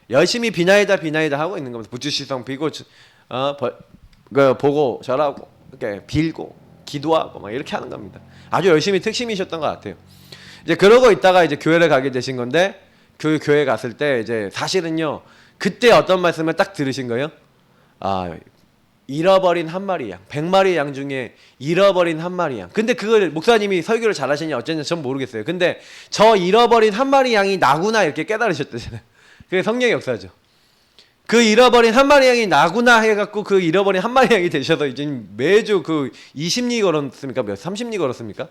열심히 비나이다 하고 있는 겁니다. 부추시성 비고 보고 절하고 이렇게 빌고 기도하고 막 이렇게 하는 겁니다. 아주 열심히 특심이셨던 것 같아요. 이제 그러고 있다가 이제 교회를 가게 되신 건데 그 교회 갔을 때 이제 사실은요 그때 어떤 말씀을 딱 들으신 거예요? 잃어버린 한 마리 양, 100마리 양 중에 잃어버린 한 마리 양. 근데 그걸 목사님이 설교를 잘하시냐 어쩌냐 전 모르겠어요. 근데 저 잃어버린 한 마리 양이 나구나 이렇게 깨달으셨대잖아요. 그게 성령의 역사죠. 그 잃어버린 한 마리 양이 나구나 해갖고 그 잃어버린 한 마리 양이 되셔서 이제 매주 그 20리 걸었습니까? 30리 걸었습니까?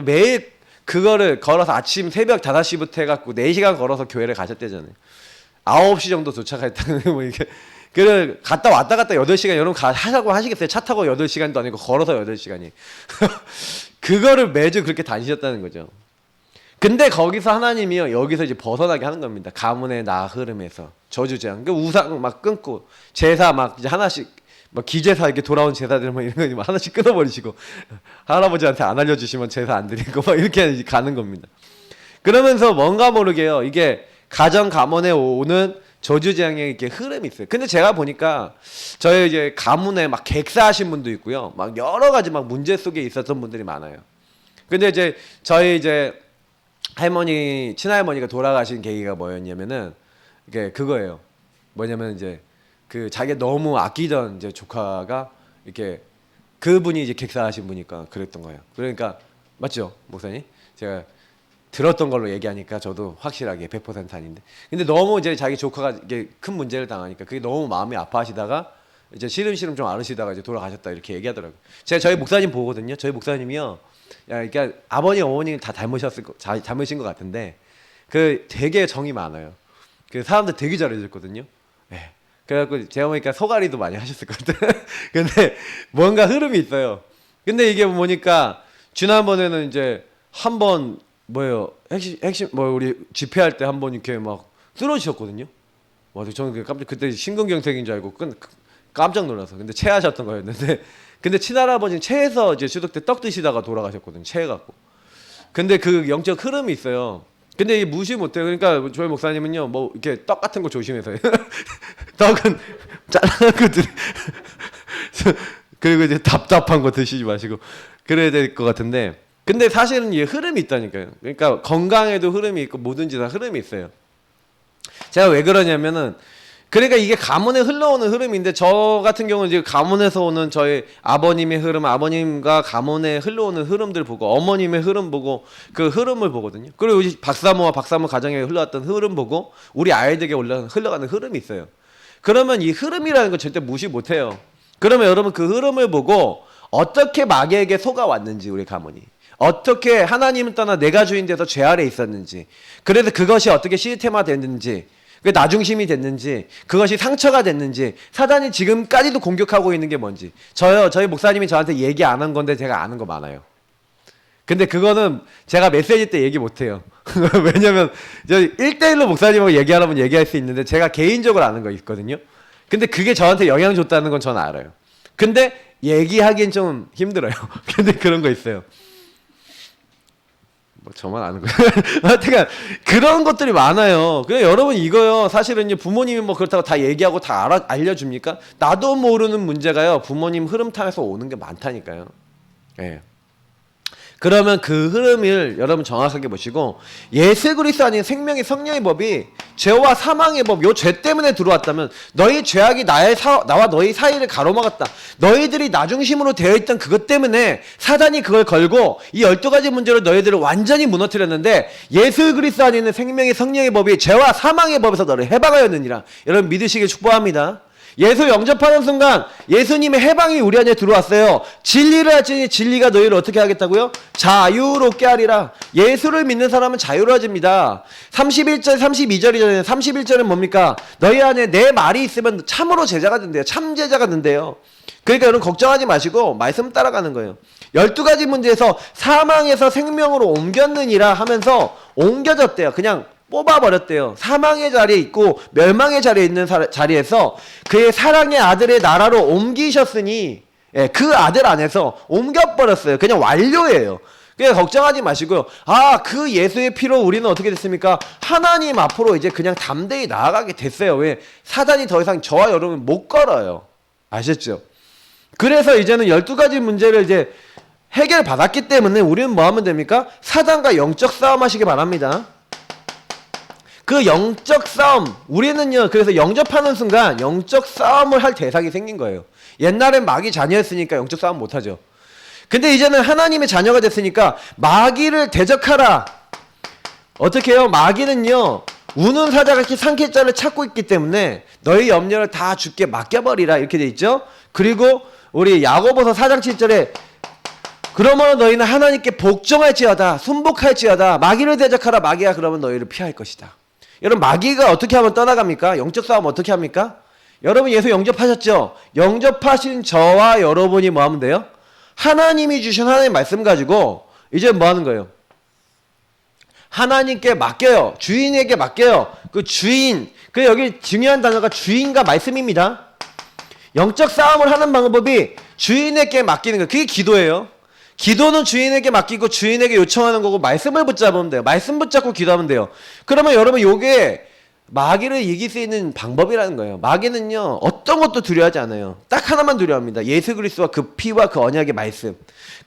매일 그거를 걸어서 아침 새벽 5시부터 해갖고 4시간 걸어서 교회를 가셨대잖아요. 9시 정도 도착했다는 뭐 이렇게. 그래 갔다 왔다 갔다 8시간 여러분 하자고 하시겠어요? 차 타고 8시간도 아니고 걸어서 8시간이. 그거를 매주 그렇게 다니셨다는 거죠. 근데 거기서 하나님이요 여기서 이제 벗어나게 하는 겁니다. 가문의 나 흐름에서 저주제한 그 우상 막 끊고 제사 막 이제 하나씩 막 기제사 이렇게 돌아온 제사들 뭐 이런 거 하나씩 끊어버리시고 할아버지한테 안 알려주시면 제사 안 드리고 막 이렇게 가는 겁니다. 그러면서 뭔가 모르게요. 이게 가정 가문에 오는 저주재앙의 이렇게 흐름이 있어요. 근데 제가 보니까 저희 이제 가문에 막 객사하신 분도 있고요. 막 여러 가지 막 문제 속에 있었던 분들이 많아요. 근데 이제 저희 이제 할머니, 친할머니가 돌아가신 계기가 뭐였냐면은 이게 그거예요. 뭐냐면 이제 그 자기가 너무 아끼던 이제 조카가 이렇게 그분이 이제 객사하신 분이니까 그랬던 거예요. 그러니까 맞죠, 목사님? 제가 들었던 걸로 얘기하니까 저도 확실하게 100% 아닌데. 근데 너무 이제 자기 조카가 이게 큰 문제를 당하니까 그게 너무 마음이 아파하시다가 이제 시름시름 좀 앓으시다가 이제 돌아가셨다 이렇게 얘기하더라고요. 제가 저희 목사님 보거든요. 저희 목사님이요. 야, 그러니까 아버님, 어머니 다 닮으신 것 같은데 그 되게 정이 많아요. 그 사람들 되게 잘해줬거든요. 예. 그래갖고 제가 보니까 소가리도 많이 하셨을 것 같아요. 근데 뭔가 흐름이 있어요. 근데 이게 보니까 지난번에는 이제 한번 뭐예요? 핵심 뭐 우리 집회할 때 한번 이렇게 막 쓰러지셨거든요. 맞아, 저는 깜짝 그때 심근경색인 줄 알고 깜짝 놀라서. 근데 체하셨던 거였는데, 근데 친할아버지는 체해서 이제 추석 때 떡 드시다가 돌아가셨거든요. 체해갖고. 근데 그 영적 흐름이 있어요. 근데 이게 무시 못해요. 그러니까 저희 목사님은요, 뭐 이렇게 떡 같은 거 조심해서 해요. 떡은 짜는 거 그리고 이제 답답한 거 드시지 마시고 그래야 될 것 같은데. 근데 사실은 이 흐름이 있다니까요. 그러니까 건강에도 흐름이 있고 뭐든지 다 흐름이 있어요. 제가 왜 그러냐면은 그러니까 이게 가문에 흘러오는 흐름인데 저 같은 경우는 이제 가문에서 오는 저희 아버님의 흐름, 아버님과 가문에 흘러오는 흐름들 보고 어머님의 흐름 보고 그 흐름을 보거든요. 그리고 박사모와 박사모 가정에 흘러왔던 흐름 보고 우리 아이들에게 흘러가는 흐름이 있어요. 그러면 이 흐름이라는 걸 절대 무시 못해요. 그러면 여러분 그 흐름을 보고 어떻게 마귀에게 속아왔는지 우리 가문이 어떻게 하나님을 떠나 내가 주인 돼서 죄 아래 있었는지, 그래서 그것이 어떻게 시스템화 됐는지, 나중심이 됐는지, 그것이 상처가 됐는지, 사단이 지금까지도 공격하고 있는 게 뭔지. 저희 목사님이 저한테 얘기 안 한 건데 제가 아는 거 많아요. 근데 그거는 제가 메시지 때 얘기 못 해요. 왜냐면 저 1대1로 목사님하고 얘기하려면 얘기할 수 있는데 제가 개인적으로 아는 거 있거든요. 근데 그게 저한테 영향 줬다는 건 저는 알아요. 근데 얘기하기엔 좀 힘들어요. 근데 그런 거 있어요. 뭐 저만 아는 거예요. 하여튼 그런 것들이 많아요. 그래 여러분 이거요. 사실은 이제 부모님이 뭐 그렇다고 다 얘기하고 다 알려줍니까? 나도 모르는 문제가요. 부모님 흐름 타서 오는 게 많다니까요. 예. 그러면 그 흐름을 여러분 정확하게 보시고 예수 그리스도 아닌 생명의 성령의 법이 죄와 사망의 법, 요 죄 때문에 들어왔다면 너희 죄악이 나와 너희 사이를 가로막았다. 너희들이 나중심으로 되어 있던 그것 때문에 사단이 그걸 걸고 이 12가지 문제로 너희들을 완전히 무너뜨렸는데 예수 그리스도 아닌 생명의 성령의 법이 죄와 사망의 법에서 너를 해방하였느니라. 여러분 믿으시길 축복합니다. 예수 영접하는 순간 예수님의 해방이 우리 안에 들어왔어요. 진리를 알지니 진리가 너희를 어떻게 하겠다고요? 자유롭게 하리라. 예수를 믿는 사람은 자유로워집니다. 31절 32절이잖아요. 31절은 뭡니까? 너희 안에 내 말이 있으면 참으로 제자가 된대요. 참 제자가 된대요. 그러니까 여러분 걱정하지 마시고 말씀 따라가는 거예요. 12가지 문제에서 사망에서 생명으로 옮겼느니라 하면서 옮겨졌대요. 그냥 뽑아버렸대요. 사망의 자리에 있고 멸망의 자리에 있는 자리에서 그의 사랑의 아들의 나라로 옮기셨으니, 예, 그 아들 안에서 옮겨버렸어요. 그냥 완료예요. 그러니까 걱정하지 마시고요. 아, 그 예수의 피로 우리는 어떻게 됐습니까? 하나님 앞으로 이제 그냥 담대히 나아가게 됐어요. 왜? 사단이 더 이상 저와 여러분 못 걸어요. 아셨죠? 그래서 이제는 12가지 문제를 이제 해결받았기 때문에 우리는 뭐 하면 됩니까? 사단과 영적 싸움 하시기 바랍니다. 그 영적 싸움, 우리는요, 그래서 영접하는 순간 영적 싸움을 할 대상이 생긴 거예요. 옛날엔 마귀 자녀였으니까 영적 싸움 못하죠. 근데 이제는 하나님의 자녀가 됐으니까 마귀를 대적하라. 어떻게 해요? 마귀는요, 우는 사자같이 삼킬 자를 찾고 있기 때문에 너희 염려를 다 주께 맡겨버리라 이렇게 돼 있죠. 그리고 우리 야고보서 4장 7절에 그러므로 너희는 하나님께 복종할지어다, 순복할지어다. 마귀를 대적하라. 마귀가 그러면 너희를 피할 것이다. 여러분 마귀가 어떻게 하면 떠나갑니까? 영적 싸움 어떻게 합니까? 여러분 예수 영접하셨죠? 영접하신 저와 여러분이 뭐 하면 돼요? 하나님이 주신 하나님의 말씀 가지고 이제 뭐 하는 거예요? 하나님께 맡겨요. 주인에게 맡겨요. 그 주인, 그 여기 중요한 단어가 주인과 말씀입니다. 영적 싸움을 하는 방법이 주인에게 맡기는 거예요. 그게 기도예요. 기도는 주인에게 맡기고 주인에게 요청하는 거고 말씀을 붙잡으면 돼요. 말씀 붙잡고 기도하면 돼요. 그러면 여러분 요게 마귀를 이길 수 있는 방법이라는 거예요. 마귀는요 어떤 것도 두려워하지 않아요. 딱 하나만 두려워합니다. 예수 그리스도와 그 피와 그 언약의 말씀.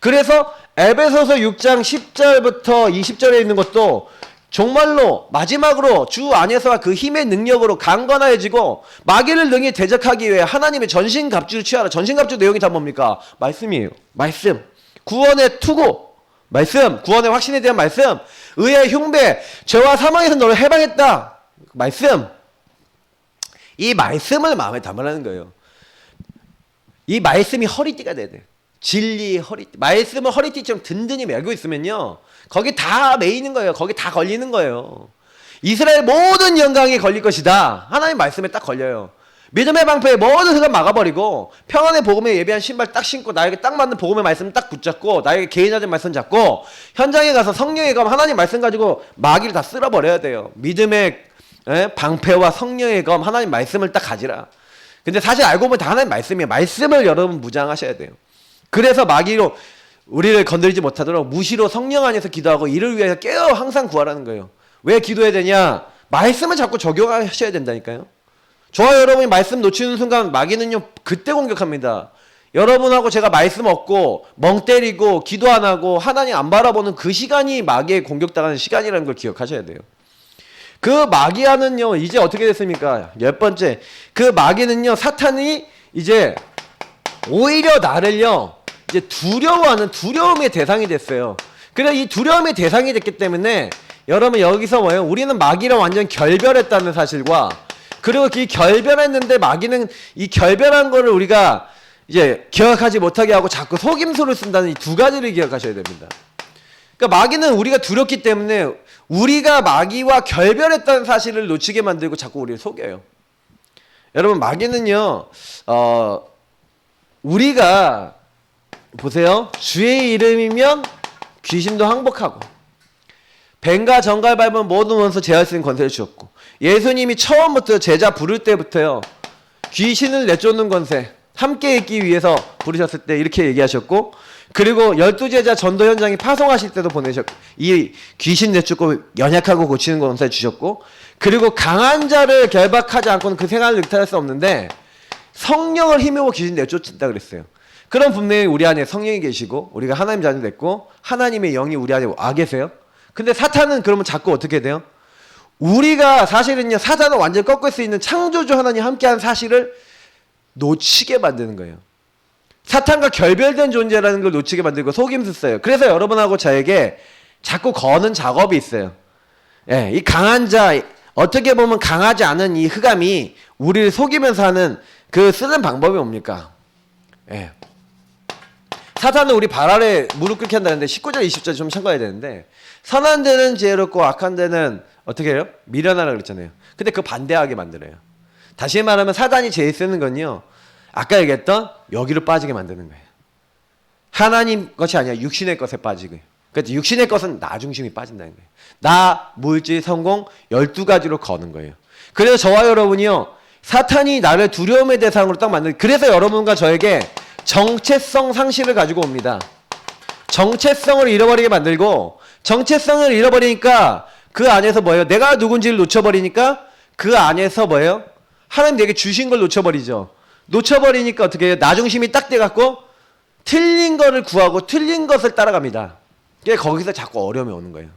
그래서 에베소서 6장 10절부터 20절에 있는 것도 정말로 마지막으로 주 안에서와 그 힘의 능력으로 강건해지고 마귀를 능히 대적하기 위해 하나님의 전신갑주를 취하라. 전신갑주 내용이 다 뭡니까? 말씀이에요. 말씀. 구원의 투구. 말씀. 구원의 확신에 대한 말씀. 의의 흉배. 죄와 사망에서 너를 해방했다. 말씀. 이 말씀을 마음에 담으라는 거예요. 이 말씀이 허리띠가 돼야 돼. 진리의 허리띠. 말씀을 허리띠처럼 든든히 메고 있으면요 거기 다 메이는 거예요. 거기 다 걸리는 거예요. 이스라엘 모든 영광이 걸릴 것이다. 하나님 말씀에 딱 걸려요. 믿음의 방패에 모든 흑암 막아버리고 평안의 복음에 예비한 신발 딱 신고 나에게 딱 맞는 복음의 말씀 딱 붙잡고 나에게 개인화된 말씀 잡고 현장에 가서 성령의 검 하나님 말씀 가지고 마귀를 다 쓸어버려야 돼요. 믿음의 방패와 성령의 검 하나님 말씀을 딱 가지라. 근데 사실 알고 보면 다 하나님 말씀이에요. 말씀을 여러분 무장하셔야 돼요. 그래서 마귀로 우리를 건드리지 못하도록 무시로 성령 안에서 기도하고 이를 위해서 깨어 항상 구하라는 거예요. 왜 기도해야 되냐? 말씀을 자꾸 적용하셔야 된다니까요. 저와 여러분이 말씀 놓치는 순간 마귀는요 그때 공격합니다. 여러분하고 제가 말씀 얻고 멍 때리고 기도 안 하고 하나님 안 바라보는 그 시간이 마귀에 공격당하는 시간이라는 걸 기억하셔야 돼요. 그 마귀와는요 이제 어떻게 됐습니까? 10번째, 그 마귀는요 사탄이 이제 오히려 나를요 이제 두려워하는 두려움의 대상이 됐어요. 그래서 이 두려움의 대상이 됐기 때문에 여러분 여기서 뭐예요? 우리는 마귀랑 완전 결별했다는 사실과 그리고 그 결별했는데 마귀는 이 결별한 거를 우리가 이제 기억하지 못하게 하고 자꾸 속임수를 쓴다는 이 두 가지를 기억하셔야 됩니다. 그러니까 마귀는 우리가 두렵기 때문에 우리가 마귀와 결별했다는 사실을 놓치게 만들고 자꾸 우리를 속여요. 여러분 마귀는요 우리가 보세요. 주의 이름이면 귀신도 항복하고 뱀과 정갈 밟은 모든 원수 제할 수 있는 권세를 주었고 예수님이 처음부터 제자 부를 때부터요 귀신을 내쫓는 권세 함께 있기 위해서 부르셨을 때 이렇게 얘기하셨고 그리고 12제자 전도 현장에 파송하실 때도 보내셨고 이 귀신 내쫓고 연약하고 고치는 권세 주셨고 그리고 강한 자를 결박하지 않고는 그 생활을 늑탈할 수 없는데 성령을 힘입어 귀신 내쫓는다 그랬어요. 그럼 분명히 우리 안에 성령이 계시고 우리가 하나님 자녀 됐고 하나님의 영이 우리 안에 와 계세요. 근데 사탄은 그러면 자꾸 어떻게 돼요? 우리가 사실은요 사탄을 완전히 꺾을 수 있는 창조주 하나님 함께하는 사실을 놓치게 만드는 거예요. 사탄과 결별된 존재라는 걸 놓치게 만들고 속임수 써요. 그래서 여러분하고 저에게 자꾸 거는 작업이 있어요. 예, 이 강한 자 어떻게 보면 강하지 않은 이 흑암이 우리를 속이면서 하는 그 쓰는 방법이 뭡니까? 예. 사탄은 우리 발 아래 무릎 꿇게 한다는데 19절 20절 좀 참고해야 되는데 선한 데는 지혜롭고 악한 데는 어떻게 해요? 미련하라 그랬잖아요. 근데 그 반대하게 만들어요. 다시 말하면 사단이 제일 쓰는 건요 아까 얘기했던 여기로 빠지게 만드는 거예요. 하나님 것이 아니라 육신의 것에 빠지고요. 그러니까 육신의 것은 나 중심이 빠진다는 거예요. 나, 물질, 성공 12가지로 거는 거예요. 그래서 저와 여러분이요 사탄이 나를 두려움의 대상으로 딱 만드는 그래서 여러분과 저에게 정체성 상실을 가지고 옵니다. 정체성을 잃어버리게 만들고 정체성을 잃어버리니까 그 안에서 뭐예요? 내가 누군지를 놓쳐버리니까 그 안에서 뭐예요? 하나님 내게 주신 걸 놓쳐버리죠. 놓쳐버리니까 어떻게 해요? 나 중심이 딱 돼갖고 틀린 거를 구하고 틀린 것을 따라갑니다. 그러니까 거기서 자꾸 어려움이 오는 거예요.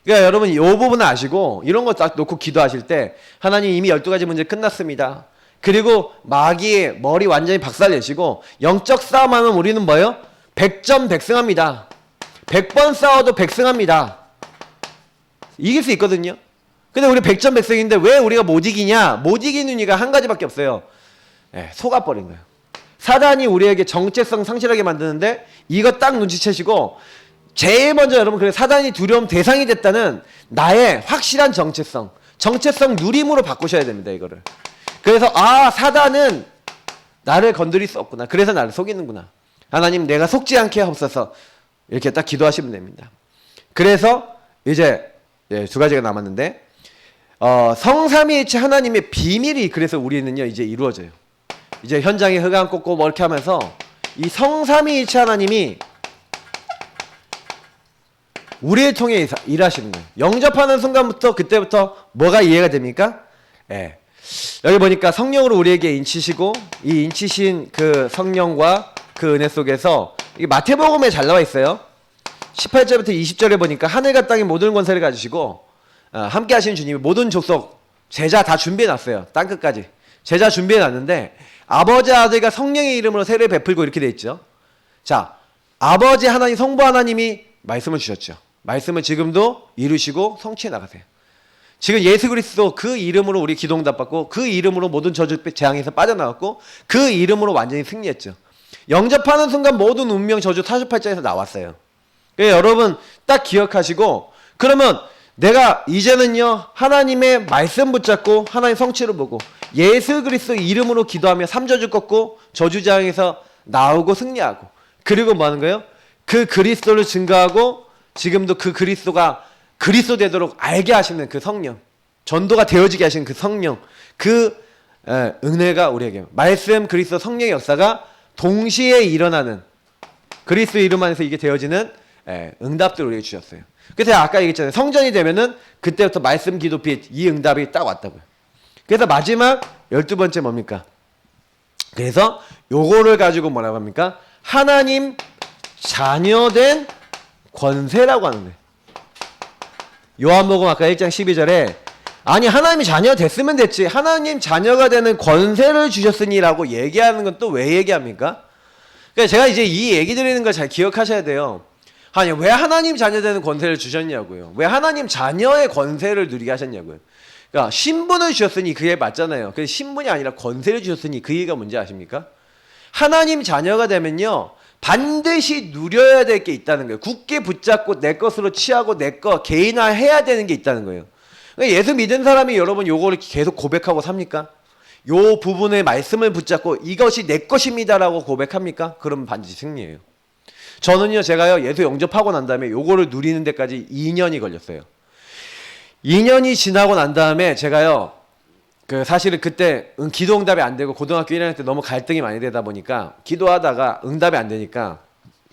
그러니까 여러분 이 부분을 아시고 이런 거 딱 놓고 기도하실 때 하나님 이미 12가지 문제 끝났습니다. 그리고 마귀의 머리 완전히 박살내시고 영적 싸움하면 우리는 뭐예요? 100점 100승합니다. 100번 싸워도 100승합니다. 이길 수 있거든요. 근데 우리 100점 100승인데 왜 우리가 못 이기냐? 못 이기는 이유가 한 가지밖에 없어요. 네, 속아버린 거예요. 사단이 우리에게 정체성 상실하게 만드는데 이거 딱 눈치채시고 제일 먼저 여러분 그래 사단이 두려움 대상이 됐다는 나의 확실한 정체성 누림으로 바꾸셔야 됩니다. 이거를. 그래서 아 사단은 나를 건드릴 수 없구나. 그래서 나를 속이는구나. 하나님 내가 속지 않게 하옵소서. 이렇게 딱 기도하시면 됩니다. 그래서 이제 두 가지가 남았는데 성삼위일체 하나님의 비밀이 그래서 우리는요 이제 이루어져요. 이제 현장에 흑암 꽂고 뭐 이렇게 하면서 이 성삼위일체 하나님이 우리를 통해 일하시는 거예요. 영접하는 순간부터 그때부터 뭐가 이해가 됩니까? 예. 여기 보니까 성령으로 우리에게 인치시고 이 인치신 그 성령과 그 은혜 속에서 이게 마태복음에 잘 나와 있어요. 18절부터 20절에 보니까 하늘과 땅의 모든 권세를 가지시고 함께 하시는 주님이 모든 족속 제자 다 준비해 놨어요. 땅끝까지 제자 준비해 놨는데 아버지 아들과 성령의 이름으로 세례를 베풀고 이렇게 돼 있죠. 자, 아버지 하나님 성부 하나님이 말씀을 주셨죠. 말씀을 지금도 이루시고 성취해 나가세요. 지금 예수 그리스도 그 이름으로 우리 기도응답 받고 그 이름으로 모든 저주 재앙에서 빠져나왔고 그 이름으로 완전히 승리했죠. 영접하는 순간 모든 운명 저주 48장에서 나왔어요. 그러니까 여러분 딱 기억하시고 그러면 내가 이제는요 하나님의 말씀 붙잡고 하나님의 성취를 보고 예수 그리스도 이름으로 기도하며 삼저주 꺾고 저주장에서 나오고 승리하고 그리고 뭐 하는 거예요? 그 그리스도를 증거하고 지금도 그 그리스도가 그리스도 되도록 알게 하시는 그 성령 전도가 되어지게 하시는 그 성령 그 은혜가 우리에게 말씀 그리스도 성령의 역사가 동시에 일어나는 그리스도 이름 안에서 이게 되어지는 응답들을 우리에게 주셨어요. 그래서 아까 얘기했잖아요. 성전이 되면은 그때부터 말씀 기도 빛 이 응답이 딱 왔다고요. 그래서 마지막 12번째 뭡니까? 그래서 요거를 가지고 뭐라고 합니까? 하나님 자녀된 권세라고 하는 거예요. 요한복음 아까 1장 12절에 아니 하나님이 자녀 됐으면 됐지 하나님 자녀가 되는 권세를 주셨으니라고 얘기하는 건 또 왜 얘기합니까? 그러니까 제가 이제 이 얘기 드리는 걸 잘 기억하셔야 돼요. 아니 왜 하나님 자녀 되는 권세를 주셨냐고요. 왜 하나님 자녀의 권세를 누리게 하셨냐고요. 그러니까 신분을 주셨으니 그게 맞잖아요. 근데 신분이 아니라 권세를 주셨으니 그 얘기가 뭔지 아십니까? 하나님 자녀가 되면요 반드시 누려야 될 게 있다는 거예요. 굳게 붙잡고 내 것으로 취하고 내 거 개인화해야 되는 게 있다는 거예요. 그러니까 예수 믿은 사람이 여러분 요거를 계속 고백하고 삽니까? 요 부분의 말씀을 붙잡고 이것이 내 것입니다라고 고백합니까? 그러면 반드시 승리예요. 저는요 제가요 예수 영접하고 난 다음에 요거를 누리는 데까지 2년이 걸렸어요. 2년이 지나고 난 다음에 제가요 그 사실은 그때 기도 응답이 안 되고 고등학교 1학년 때 너무 갈등이 많이 되다 보니까 기도하다가 응답이 안 되니까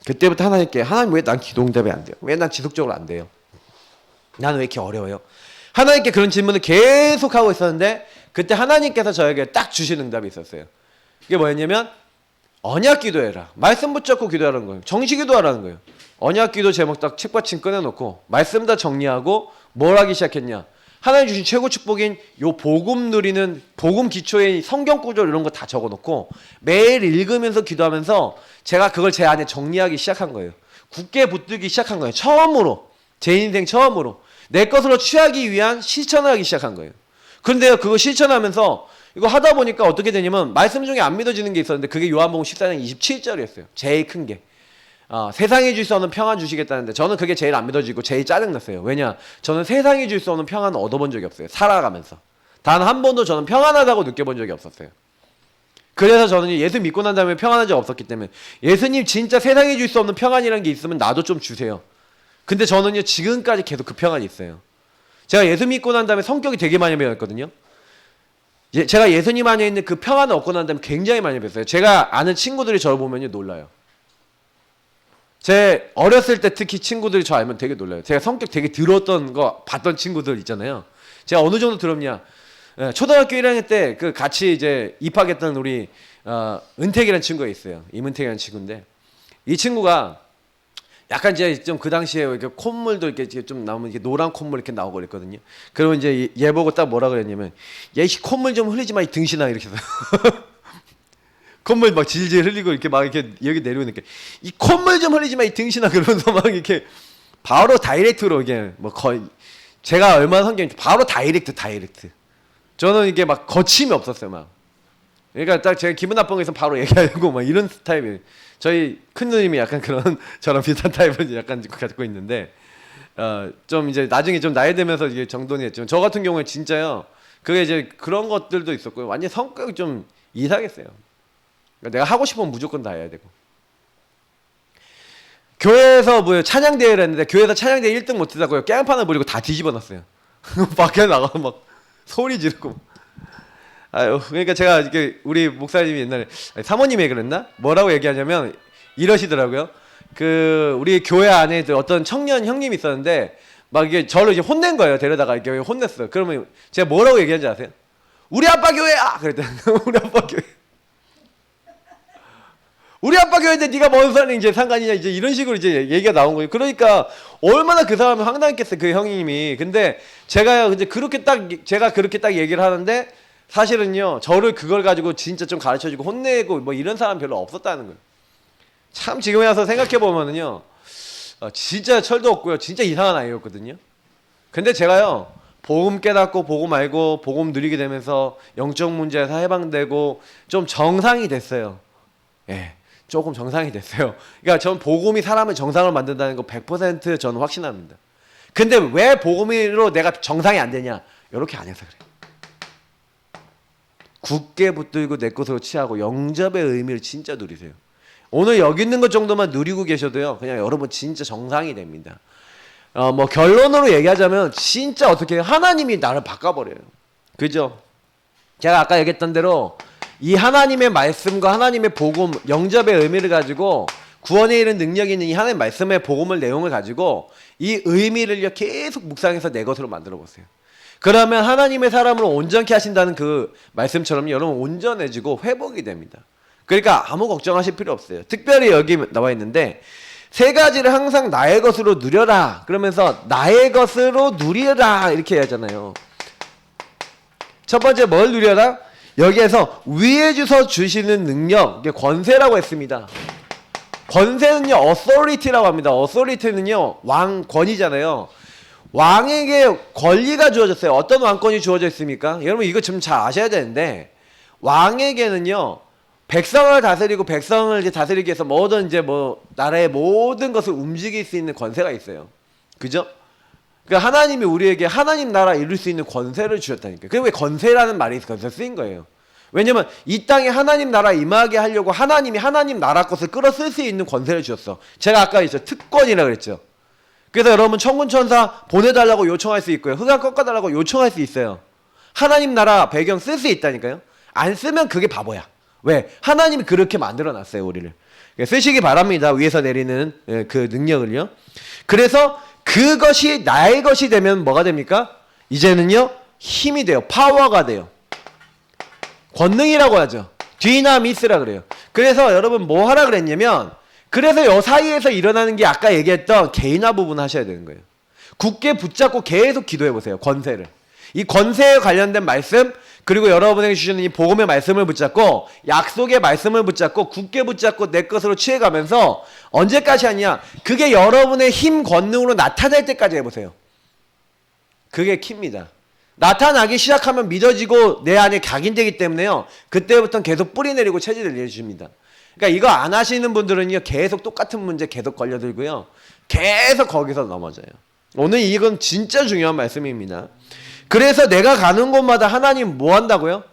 그때부터 하나님께 하나님 왜 난 기도 응답이 안 돼요? 왜 난 지속적으로 안 돼요? 나는 왜 이렇게 어려워요? 하나님께 그런 질문을 계속 하고 있었는데 그때 하나님께서 저에게 딱 주신 응답이 있었어요. 그게 뭐였냐면 언약 기도해라. 말씀 붙잡고 기도하라는 거예요. 정시 기도하라는 거예요. 언약 기도 제목 딱 책받침 꺼내놓고 말씀 다 정리하고 뭘 하기 시작했냐. 하나님 주신 최고 축복인 요 복음 누리는 복음 기초의 성경 구절 이런 거 다 적어놓고 매일 읽으면서 기도하면서 제가 그걸 제 안에 정리하기 시작한 거예요. 굳게 붙들기 시작한 거예요. 처음으로 제 인생 처음으로 내 것으로 취하기 위한 실천을 하기 시작한 거예요. 그런데요 그거 실천하면서 이거 하다 보니까 어떻게 되냐면 말씀 중에 안 믿어지는 게 있었는데 그게 요한복음 14장 27절이었어요. 제일 큰 게 세상이 줄 수 없는 평안 주시겠다는데 저는 그게 제일 안 믿어지고 제일 짜증났어요. 왜냐? 저는 세상이 줄 수 없는 평안을 얻어본 적이 없어요. 살아가면서 단 한 번도 저는 평안하다고 느껴본 적이 없었어요. 그래서 저는 예수 믿고 난 다음에 평안한 적 없었기 때문에 예수님 진짜 세상이 줄 수 없는 평안이라는 게 있으면 나도 좀 주세요. 근데 저는요 지금까지 계속 그 평안이 있어요. 제가 예수 믿고 난 다음에 성격이 되게 많이 변했거든요. 제가 예수님 안에 있는 그 평안을 얻고 난 다음에 굉장히 많이 변했어요. 제가 아는 친구들이 저를 보면요 놀라요. 제 어렸을 때 특히 친구들이 저 알면 되게 놀라요. 제가 성격 되게 더러웠던 거 봤던 친구들 있잖아요. 제가 어느 정도 더럽냐. 초등학교 1학년 때 그 같이 이제 입학했던 우리 은택이라는 친구가 있어요. 임은택이라는 친구인데 이 친구가 약간 이제 좀 그 당시에 이렇게 콧물도 이렇게 좀 나오면 이렇게 노란 콧물 이렇게 나오고 그랬거든요. 그러면 이제 얘 보고 딱 뭐라 그랬냐면 야, 이 콧물 좀 흘리지 마, 이 등신아 이렇게 해서 콧물 막 질질 흘리고 이렇게 막 이렇게 여기 내려오니까 이 콧물 좀 흘리지 마, 이 등신아 그러면서 막 이렇게 바로 다이렉트로 이게 뭐 거의 제가 얼마나 성격이 바로 다이렉트. 저는 이게 막 거침이 없었어요, 막. 그러니까 딱 제가 기분 나쁜 거 있으면 바로 얘기하려고 막 이런 타입이에요. 저희 큰 누님이 약간 그런 저랑 비슷한 타입을 약간 갖고 있는데 좀 이제 나중에 좀 나이 들면서 이게 정돈이 했지만 저 같은 경우에 진짜요. 그게 이제 그런 것들도 있었고요. 완전 성격이 좀 이상했어요. 그러니까 내가 하고 싶으면 무조건 다 해야 되고. 교회에서 뭐 찬양 대회를 했는데 교회에서 찬양 대회 1등 못 했다고요. 깽판을 부리고 다 뒤집어 놨어요. 밖에 나가서 막 소리 지르고. 아유, 그러니까 제가 이게 우리 목사님이 옛날에 아니, 사모님이 그랬나? 뭐라고 얘기하냐면 이러시더라고요. 그 우리 교회 안에 어떤 청년 형님이 있었는데 막 이게 저를 이제 혼낸 거예요. 데려다가 이렇게 혼냈어요. 그러면 제가 뭐라고 얘기한지 아세요? 우리 아빠 교회야! 그랬더니 우리 아빠 교회. 우리 아빠 교회인데 네가 뭔 소리 이제 상관이냐 이제 이런 식으로 이제 얘기가 나온 거예요. 그러니까 얼마나 그 사람이 황당했겠어요. 그 형님이. 근데 제가 이제 제가 그렇게 딱 얘기를 하는데 사실은요. 저를 그걸 가지고 진짜 좀 가르쳐주고 혼내고 뭐 이런 사람 별로 없었다는 거예요. 참 지금에 와서 생각해 보면은요. 진짜 철도 없고요. 진짜 이상한 아이였거든요. 근데 제가요. 복음 깨닫고 복음 알고 복음 누리게 되면서 영적 문제에서 해방되고 좀 정상이 됐어요. 예. 조금 정상이 됐어요. 그러니까 전 복음이 사람을 정상을 만든다는 거 100% 저는 확신합니다. 근데 왜 복음으로 내가 정상이 안 되냐? 이렇게 안 해서 그래요. 굳게 붙들고 내 것으로 취하고 영접의 의미를 진짜 누리세요. 오늘 여기 있는 것 정도만 누리고 계셔도요. 그냥 여러분 진짜 정상이 됩니다. 뭐 결론으로 얘기하자면 진짜 어떻게 해요? 하나님이 나를 바꿔버려요. 그죠? 제가 아까 얘기했던 대로 이 하나님의 말씀과 하나님의 복음, 영접의 의미를 가지고 구원에 이른 능력이 있는 이 하나님의 말씀의 복음을 내용을 가지고 이 의미를 계속 묵상해서 내 것으로 만들어 보세요. 그러면 하나님의 사람을 온전케 하신다는 그 말씀처럼 여러분 온전해지고 회복이 됩니다. 그러니까 아무 걱정하실 필요 없어요. 특별히 여기 나와 있는데 세 가지를 항상 나의 것으로 누려라. 그러면서 나의 것으로 누리라 이렇게 하잖아요. 첫 번째 뭘 누려라? 여기에서 위에 주서 주시는 능력, 이게 권세라고 했습니다. 권세는요, authority라고 합니다. authority는요, 왕권이잖아요. 왕에게 권리가 주어졌어요. 어떤 왕권이 주어져 있습니까? 여러분 이거 좀 잘 아셔야 되는데 왕에게는요, 백성을 다스리고 백성을 이제 다스리기 위해서 모든 이제 뭐 나라의 모든 것을 움직일 수 있는 권세가 있어요. 그죠? 그러니까 하나님이 우리에게 하나님 나라 이룰 수 있는 권세를 주셨다니까요. 그게 왜 권세라는 말이 거기서 쓰인 거예요. 왜냐면 이 땅에 하나님 나라 임하게 하려고 하나님이 하나님 나라 것을 끌어쓸 수 있는 권세를 주셨어. 제가 아까 특권이라고 그랬죠. 그래서 여러분 천군천사 보내달라고 요청할 수 있고요. 흑암 꺾어달라고 요청할 수 있어요. 하나님 나라 배경 쓸 수 있다니까요. 안 쓰면 그게 바보야. 왜? 하나님이 그렇게 만들어놨어요. 우리를. 쓰시기 바랍니다. 위에서 내리는 그 능력을요. 그래서 그것이 나의 것이 되면 뭐가 됩니까? 이제는요 힘이 돼요. 파워가 돼요. 권능이라고 하죠. 디나미스라 그래요. 그래서 여러분 뭐 하라 그랬냐면 그래서 요 사이에서 일어나는 게 아까 얘기했던 개인화 부분 하셔야 되는 거예요. 굳게 붙잡고 계속 기도해 보세요. 권세를. 이 권세에 관련된 말씀 그리고 여러분에게 주시는 이 복음의 말씀을 붙잡고 약속의 말씀을 붙잡고 굳게 붙잡고 내 것으로 취해가면서 언제까지 하냐? 그게 여러분의 힘 권능으로 나타날 때까지 해보세요. 그게 키입니다. 나타나기 시작하면 믿어지고 내 안에 각인되기 때문에요. 그때부터는 계속 뿌리 내리고 체질을 내주십니다. 그러니까 이거 안 하시는 분들은요. 계속 똑같은 문제 계속 걸려들고요. 계속 거기서 넘어져요. 오늘 이건 진짜 중요한 말씀입니다. 그래서 내가 가는 곳마다 하나님 뭐 한다고요?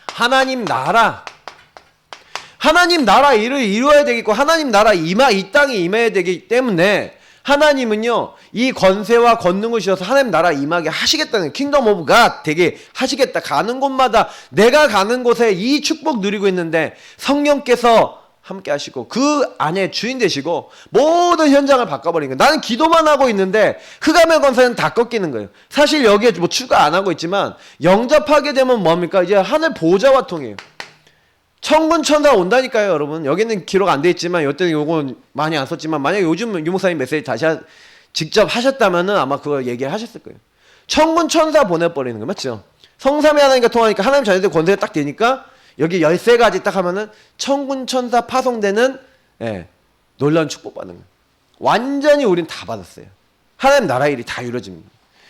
하나님 나라. 하나님 나라 일을 이루어야 되겠고 하나님 나라 이 땅에 임해야 되기 때문에 하나님은요. 이 권세와 권능을 주셔서 하나님 나라 임하게 하시겠다는 킹덤 오브 갓 되게 하시겠다. 가는 곳마다 내가 가는 곳에 이 축복 누리고 있는데 성령께서 함께 하시고 그 안에 주인 되시고 모든 현장을 바꿔버리는 거예요. 나는 기도만 하고 있는데 흑암의 권세는 다 꺾이는 거예요. 사실 여기에 뭐 추가 안 하고 있지만 영접하게 되면 뭡니까? 이제 하늘 보좌와 통해요. 천군 천사 온다니까요, 여러분. 여기는 기록 안 돼 있지만 이때는 요건 많이 안 썼지만 만약에 요즘 유목사님 메시지 다시 직접 하셨다면은 아마 그거 얘기를 하셨을 거예요. 천군 천사 보내버리는 거 맞죠? 성삼위 하나님과 통하니까 하나님 자녀들 권세가 딱 되니까 여기 13가지 딱 하면은 천군 천사 파송되는 놀라운 축복받는 거예요. 완전히 우린 다 받았어요. 하나님 나라 일이 다 이루어집니다.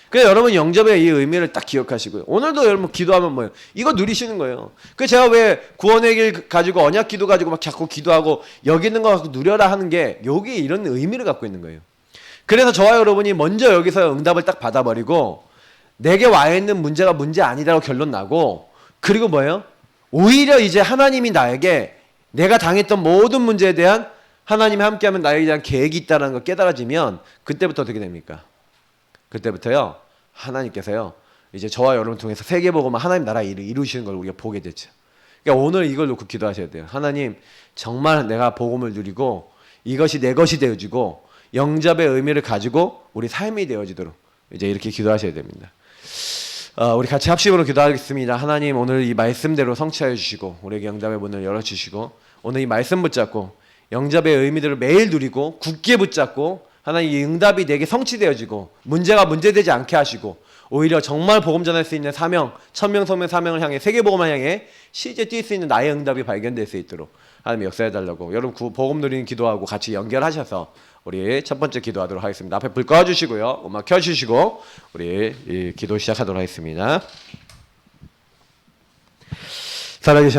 그래서 여러분 영접의 이 의미를 딱 기억하시고요. 오늘도 여러분 기도하면 뭐예요? 이거 누리시는 거예요. 그래서 제가 왜 구원의 길 가지고 언약 기도 가지고 막 자꾸 기도하고 여기 있는 거 갖고 누려라 하는 게 여기 이런 의미를 갖고 있는 거예요. 그래서 저와 여러분이 먼저 여기서 응답을 딱 받아버리고 내게 와 있는 문제가 문제 아니다라고 결론 나고 그리고 뭐예요? 오히려 이제 하나님이 나에게 내가 당했던 모든 문제에 대한 하나님이 함께하면 나에게 대한 계획이 있다는 걸 깨달아지면 그때부터 어떻게 됩니까? 그때부터요 하나님께서요 이제 저와 여러분 통해서 세계복음화 하나님 나라 일을 이루시는 걸 우리가 보게 됐죠. 그러니까 오늘 이걸 놓고 기도하셔야 돼요. 하나님 정말 내가 복음을 누리고 이것이 내 것이 되어지고 영접의 의미를 가지고 우리 삶이 되어지도록 이제 이렇게 기도하셔야 됩니다. 우리 같이 합심으로 기도하겠습니다. 하나님 오늘 이 말씀대로 성취하여 주시고 우리에게 영접의 문을 열어주시고 오늘 이 말씀 붙잡고 영접의 의미들을 매일 누리고 굳게 붙잡고 하나님 이 응답이 내게 성취되어지고 문제가 문제되지 않게 하시고 오히려 정말 복음 전할 수 있는 사명, 천명 소명 사명을 향해 세계복음을 향해 실제 뛸 수 있는 나의 응답이 발견될 수 있도록 하나님 역사해달라고 여러분 복음 누리는 기도하고 같이 연결하셔서 우리 첫 번째 기도하도록 하겠습니다. 앞에 불 꺼주시고요. 음악 켜주시고 우리 기도 시작하도록 하겠습니다. 살아계신